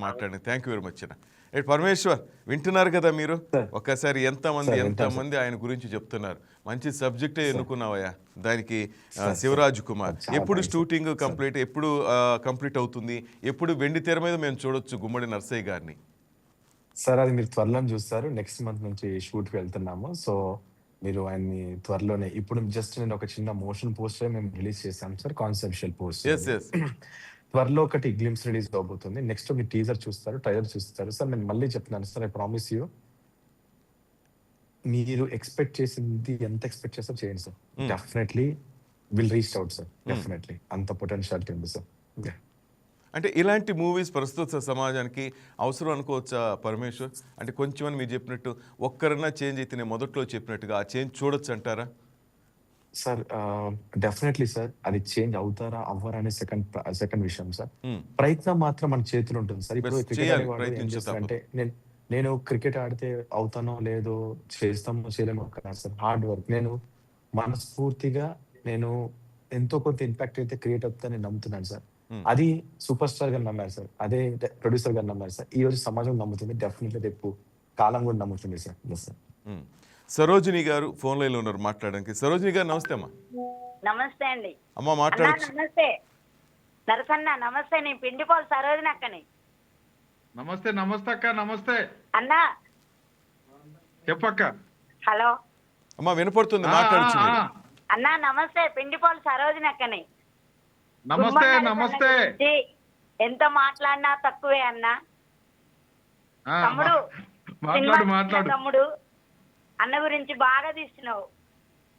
మాట్లాడి. థ్యాంక్ యూ వెరీ మచ్ అన్న. పరమేశ్వర్ వింటున్నారు కదా మీరు? ఒక్కసారి ఎంతమంది ఆయన గురించి చెప్తున్నారు. మంచి సబ్జెక్టే ఎన్నుకున్నావయ్యా దానికి. శివరాజ్ కుమార్ ఎప్పుడు షూటింగ్ ఎప్పుడు కంప్లీట్ అవుతుంది, ఎప్పుడు వెండి తెర మీద మేము చూడొచ్చు గుమ్మడి నర్సయ్య గారిని? సార్ అది మీరు త్వరలో చూస్తారు. నెక్స్ట్ మంత్ నుంచి షూట్ కి వెళ్తున్నాము. సో మీరు ఆయన్ని త్వరలోనే, ఇప్పుడు జస్ట్ నేను ఒక చిన్న మోషన్ పోస్టర్ మేము రిలీజ్ చేశాం సార్, కాన్సెప్షువల్ పోస్టర్. త్వరలో ఒకటి గ్లిమ్స్ రిలీజ్ అవబోతుంది. నెక్స్ట్ మీరు టీజర్ చూస్తారు, ట్రైలర్ చూస్తారు. సార్ నేను మళ్ళీ చెప్తున్నాను సార్, ఐ ప్రామిస్ యూ, మీరు ఎక్స్పెక్ట్ చేసింది ఎంత ఎక్స్పెక్ట్ చేస్తారో చేయండి sir. Definitely will reach out sir. Definitely అంత పొటెన్షియాలిటీ ఉంది సార్. అంటే ఇలాంటి మూవీస్ ప్రస్తుత సమాజానికి అవసరం అనుకోవచ్చా పరమేశ్వర్? అంటే కొంచెం మీరు చెప్పినట్టు ఒక్కరన్నా చేంజ్ అయితేనే మొదట్లో చెప్పినట్టుగా ఆ చేంజ్ చూడొచ్చు అంటారా? సార్ డెఫినెట్లీ సార్, అది చేంజ్ అవుతారా అవ్వరా అనే సెకండ్ విషయం సార్. ప్రయత్నం మాత్రం మన చేతులు ఉంటుంది సార్. ఇప్పుడు అంటే నేను క్రికెట్ ఆడితే అవుతానో లేదో, చేస్తామో చేయలేమో కదా సార్. హార్డ్ వర్క్, నేను మనస్ఫూర్తిగా నేను ఎంతో కొంత ఇంపాక్ట్ అయితే క్రియేట్ అవుతుందని నమ్ముతున్నాను సార్. అది సూపర్ స్టార్ గారు నమ్మారు సార్, అదే ప్రొడ్యూసర్ గారు నమ్మారు సార్. ఈ రోజు సమాజం నమ్ముతుంది, డెఫినెట్లీ రేపు కాలం కూడా నమ్ముతుంది సార్. సార్ సరోజిని గారు ఫోన్ లైన్ లో ఉన్నారు మాట్లాడడానికి. సరోజిని గారు నమస్తే అమ్మా. నమస్తే అండి. అమ్మా మాట్లాడచ్చు. నమస్తే నరసన్న. నమస్తే, నేను పిండిపోలు సరోజిని అక్కని. నమస్తే. నమస్తే అక్క. నమస్తే అన్నా. చెప్పక్క. హలో అమ్మా వినపడుతుంది, మాట్లాడచ్చు. అన్నా నమస్తే, పిండిపోలు సరోజిని అక్కని. నమస్తే. నమస్తే. ఎంత మాట్లాడినా తక్కువే అన్నా. తమ్ముడు మాట్లాడు. తమ్ముడు అన్న గురించి బాగా తీస్తున్నావు.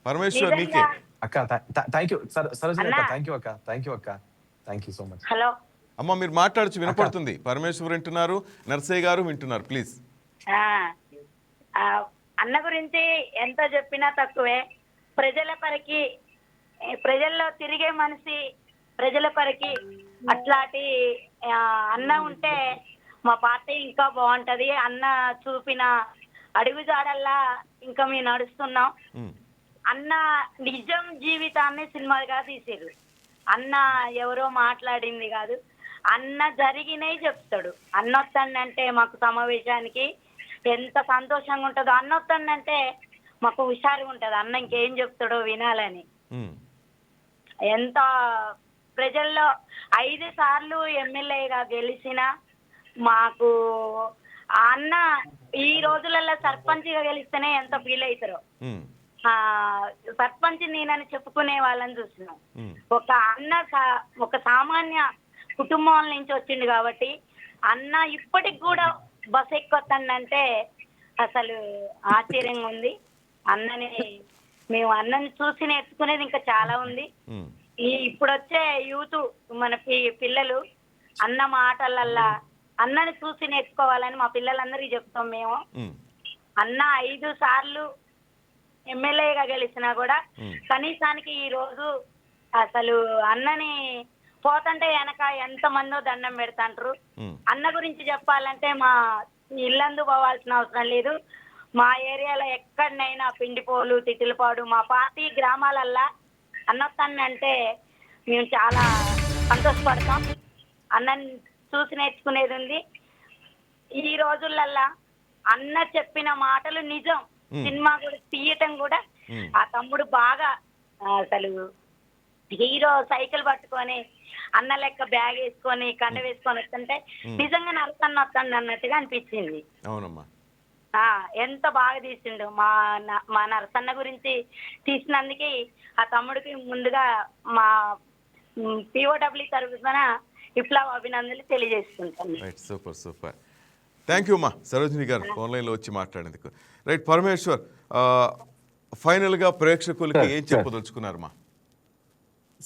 పరమేశ్వర్ నీకే అక్క. థ్యాంక్ యూ సరోజిని అక్క. థ్యాంక్ యూ అక్క. Thank you so much. Hello అమ్మ మీరు మాట్లాడచ్చు, వినపడుతుంది. పరమేశ్వర్ వింటున్నారు, నర్సయ్య గారు వింటున్నారు. ప్లీజ్. అన్న గురించి ఎంత చెప్పినా తక్కువే. ప్రజల పరికి, ప్రజల్లో తిరిగే మనిషి, ప్రజల పరికి అట్లాంటి అన్న ఉంటే మా పార్టీ ఇంకా బాగుంటది. అన్న చూపిన అడుగుజాడల్లా ఇంకా మేము నడుస్తున్నాం. అన్న నిజం జీవితాన్ని సినిమాగా తీసారు. అన్న ఎవరో మాట్లాడింది కాదు, అన్న జరిగినవి చెప్తాడు. అన్న వస్తాడంటే మాకు సమావేశానికి ఎంత సంతోషంగా ఉంటుందో. అన్న వస్తాడంటే మాకు హుషారుగా ఉంటుంది. అన్న ఇంకేం చెప్తాడో వినాలని. ఎంత ప్రజల్లో 5 సార్లు ఎమ్మెల్యేగా గెలిచిన మాకు అన్న ఈ రోజులలో సర్పంచ్గా గెలిస్తేనే ఎంత ఫీల్ అవుతారో. సర్పంచ్ నేనని చెప్పుకునే వాళ్ళని చూసినాం. ఒక అన్న ఒక సామాన్య కుటుంబం నుంచి వచ్చిండు కాబట్టి అన్న ఇప్పటికి కూడా బస్ ఎక్కొత్తండంటే అసలు ఆశ్చర్యంగా ఉంది. అన్నని మేము అన్నని చూసి నేర్చుకునేది ఇంకా చాలా ఉంది. ఇప్పుడు వచ్చే యూత్ మన పిల్లలు అన్న మాటలల్లా అన్నని చూసి నేర్చుకోవాలని మా పిల్లలందరికీ చెప్తాం మేము. అన్న 5 సార్లు ఎమ్మెల్యేగా గెలిచినా కూడా కనీసానికి ఈ రోజు అసలు అన్నని పోతంటే వెనక ఎంత మందో దండం పెడతాంటారు. అన్న గురించి చెప్పాలంటే మా ఇల్లందు పోవాల్సిన అవసరం లేదు. మా ఏరియాలో ఎక్కడనైనా పిండిపోలు తిట్టిలపాడు మా పార్టీ గ్రామాలల్లా అన్నొస్తానంటే మేము చాలా సంతోషపడతాం. అన్నని చూసి నేర్చుకునేది ఉంది. ఈ రోజులల్లా అన్న చెప్పిన మాటలు నిజం. సినిమా కూడా తీయటం కూడా ఆ తమ్ముడు బాగా అసలు హీరో సైకిల్ పట్టుకొని అన్న లెక్క బ్యాగ్ వేసుకొని కండ వేసుకొని వస్తుంటే నిజంగా నరసన్న వస్తాడు అన్నట్టుగా అనిపించింది. అవునమ్మా, ఎంత బాగా తీసిండు. మా నరసన్న గురించి తీసినందుకే ఆ తమ్ముడికి ముందుగా మా పిఓడబ్ల్యూ తరఫున విప్లవ అభినందనలు తెలియజేసుకుంటాను. Right, super super. Thank you అమ్మా సరోజిని గారు ఆన్లైన్లో వచ్చి మాట్లాడేందుకు. రైట్ పరమేశ్వర్, ఫైనల్గా ప్రేక్షకులకి ఏం చెప్పదలుచుకున్నారమ్మా?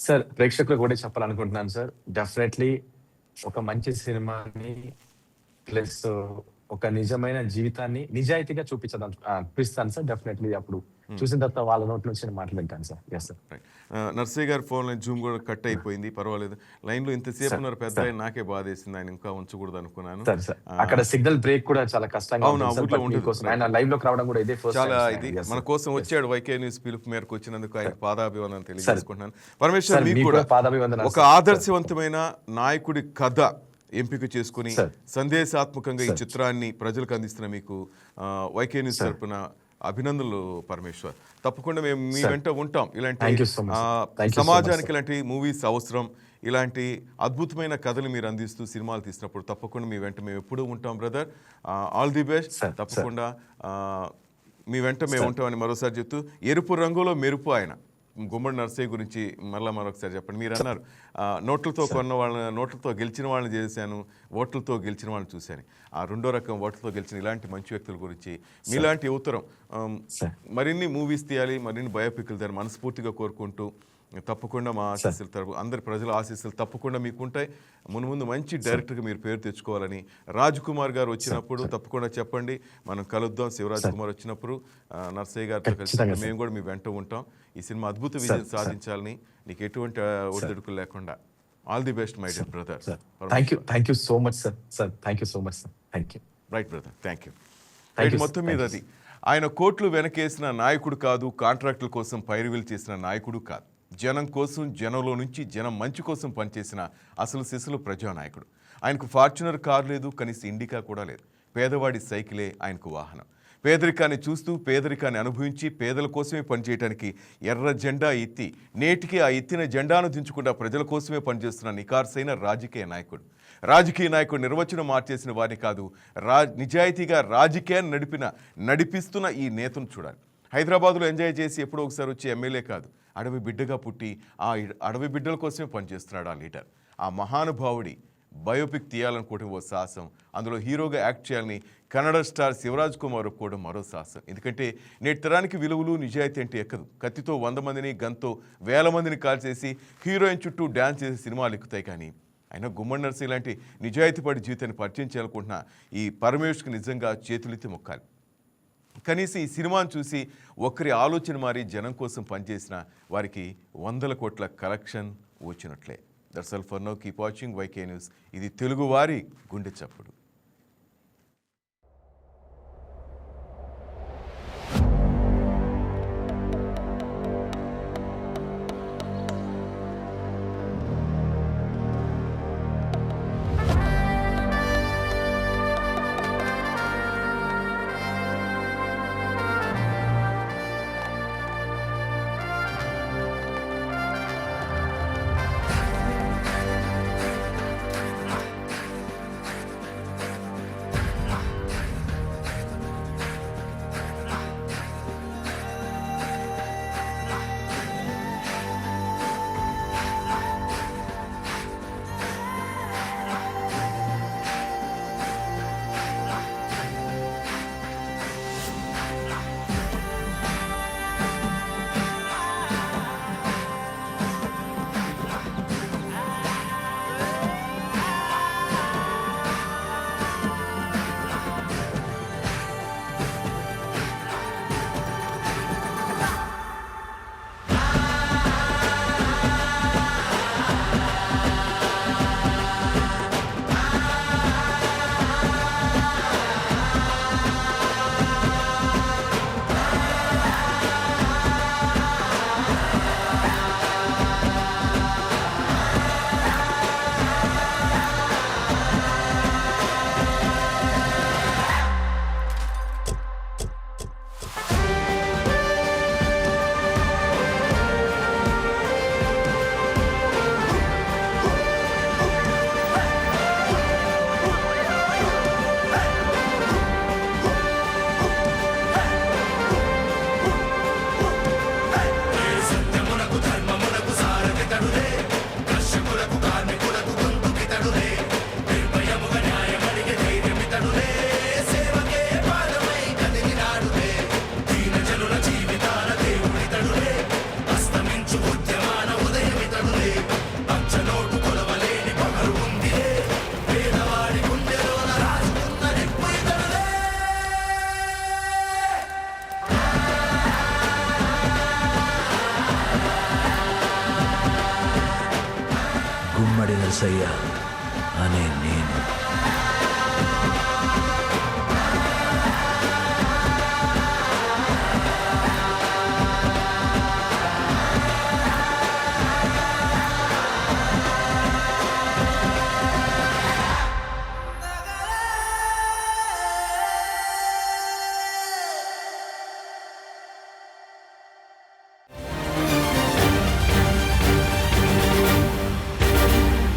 సార్ ప్రేక్షకులకు కూడా చెప్పాలనుకుంటున్నాను సార్, డెఫినెట్లీ ఒక మంచి సినిమాని ప్లస్ ఒక నిజమైన జీవితాన్ని నిజాయితీగా చూపిస్తాను సార్. డెఫినెట్లీ అప్పుడు చూసిన తర్వాత వాళ్ళ నోట్ల నుంచి నేను మాట్లాడతాను సార్. Yes sir. నర్సయ్య గారి ఫోన్ లైన్ జూమ్ కూడా కట్ అయిపోయింది, పర్వాలేదు. లైన్లో ఇంతసేపు ఉన్నారు పెద్ద ఆయన, నాకే బాధేసింది, ఆయన ఇంకా ఉంచకూడదు అనుకున్నాను. అక్కడ సిగ్నల్ బ్రేక్ కూడా చాలా కష్టంగా అవును, ఊర్లో ఉంటుంది. ఆయన లైవ్ లోకి రావడం కూడా ఇదే చాలా ఇది మన కోసం వచ్చాడు. వైకే న్యూస్ పిలుపు మేరకు వచ్చినందుకు ఆయన పాదాభివందనం తెలియజేసుకుంటున్నాను. పరమేశ్వర్, మీకు కూడా ఒక ఆదర్శవంతమైన నాయకుడి కథ ఎంపిక చేసుకుని సందేశాత్మకంగా ఈ చిత్రాన్ని ప్రజలకు అందిస్తున్న మీకు వైకే న్యూస్ తరపున అభినందనలు పరమేశ్వర్. తప్పకుండా మేము మీ వెంట ఉంటాం. ఇలాంటి సమాజానికి ఇలాంటి మూవీస్ అవసరం. ఇలాంటి అద్భుతమైన కథలు మీరు అందిస్తూ సినిమాలు తీసినప్పుడు తప్పకుండా మీ వెంట మేము ఎప్పుడూ ఉంటాం బ్రదర్. All the best. తప్పకుండా మీ వెంట మేము ఉంటామని మరోసారి చెప్తూ, ఎరుపు రంగులో మెరుపు ఆయన గుమ్మడి నర్సయ్య గురించి మరొకసారి చెప్పండి. మీరు అన్నారు నోట్లతో కొన్న వాళ్ళని, నోట్లతో గెలిచిన వాళ్ళని చేశాను, ఓట్లతో గెలిచిన వాళ్ళని చూశాను. ఆ రెండో రకం ఓట్లతో గెలిచిన ఇలాంటి మంచి వ్యక్తుల గురించి మీలాంటి యువతరం మరిన్ని మూవీస్ తీయాలి, మరిన్ని బయోపిక్లు తీయాలి మనస్ఫూర్తిగా కోరుకుంటూ, తప్పకుండా మా ఆశీస్సులు తరపు అందరి ప్రజల ఆశీస్సులు తప్పకుండా మీకు ఉంటాయి. ముందు మంచి డైరెక్టర్గా మీరు పేరు తెచ్చుకోవాలని, రాజ్ కుమార్ గారు వచ్చినప్పుడు తప్పకుండా చెప్పండి, మనం కలుద్దాం. శివరాజ్ కుమార్ వచ్చినప్పుడు నర్సయ్య గారితో కలిసి మేము కూడా మీ వెంట ఉంటాం. ఈ సినిమా అద్భుత విజయం సాధించాలని, నీకు ఎటువంటి ఒడిదుడుకులు లేకుండా. All the best my dear brother. Thank you so much sir. Thank you so much sir. Thank you. Right brother, thank you. మొత్తం మీద అది ఆయన కోట్లు వెనకేసిన నాయకుడు కాదు, కాంట్రాక్టుల కోసం పైరువీలు చేసిన నాయకుడు కాదు. జనం కోసం, జనంలో నుంచి జనం మంచి కోసం పనిచేసిన అసలు సిసలు ప్రజానాయకుడు. ఆయనకు ఫార్చునర్ కారు లేదు, కనీసం ఇండికా కూడా లేదు. పేదవాడి సైకిలే ఆయనకు వాహనం. పేదరికాన్ని చూస్తూ, పేదరికాన్ని అనుభవించి, పేదల కోసమే పనిచేయడానికి ఎర్ర జెండా ఎత్తి, నేటికి ఆ ఎత్తిన జెండాను దించకుండా ప్రజల కోసమే పనిచేస్తున్న నికార్సైన రాజకీయ నాయకుడు. రాజకీయ నాయకుడు నిర్వచనం మార్చేసిన వారిని కాదు, నిజాయితీగా రాజకీయాన్ని నడిపిస్తున్న ఈ నేతను చూడాలి. హైదరాబాద్లో ఎంజాయ్ చేసి ఎప్పుడో ఒకసారి వచ్చే ఎమ్మెల్యే కాదు, అడవి బిడ్డగా పుట్టి ఆ అడవి బిడ్డల కోసమే పనిచేస్తున్నాడు ఆ లీడర్. ఆ మహానుభావుడి బయోపిక్ తీయాలనుకోవడం ఓ సాహసం, అందులో హీరోగా యాక్ట్ చేయాలని కన్నడ స్టార్ శివరాజ్ కుమార్ ఒప్పుకోవడం మరో సాహసం. ఎందుకంటే నేటి తరానికి విలువలు, నిజాయితీ అంటే ఎక్కదు. కత్తితో 100 మందిని, గన్తో 1000 మందిని కాల్చేసి హీరోయిన్ చుట్టూ డ్యాన్స్ చేసి సినిమాలు ఎక్కుతాయి. కానీ అయినా గుమ్మడి నర్సయ్య లాంటి నిజాయితీ పడి జీవితాన్ని పరిచయం చేయాలనుకుంటున్న ఈ పరమేశ్వర్కి నిజంగా చేతులెత్తి మొక్కాలి. కనీసం ఈ సినిమాను చూసి ఒకరి ఆలోచన మారి జనం కోసం పనిచేసిన వారికి 100 కోట్ల కలెక్షన్ వచ్చినట్లే. That's all for now. Keep watching YK news. ఇది తెలుగువారి గుండె చప్పుడు. యేసయ్య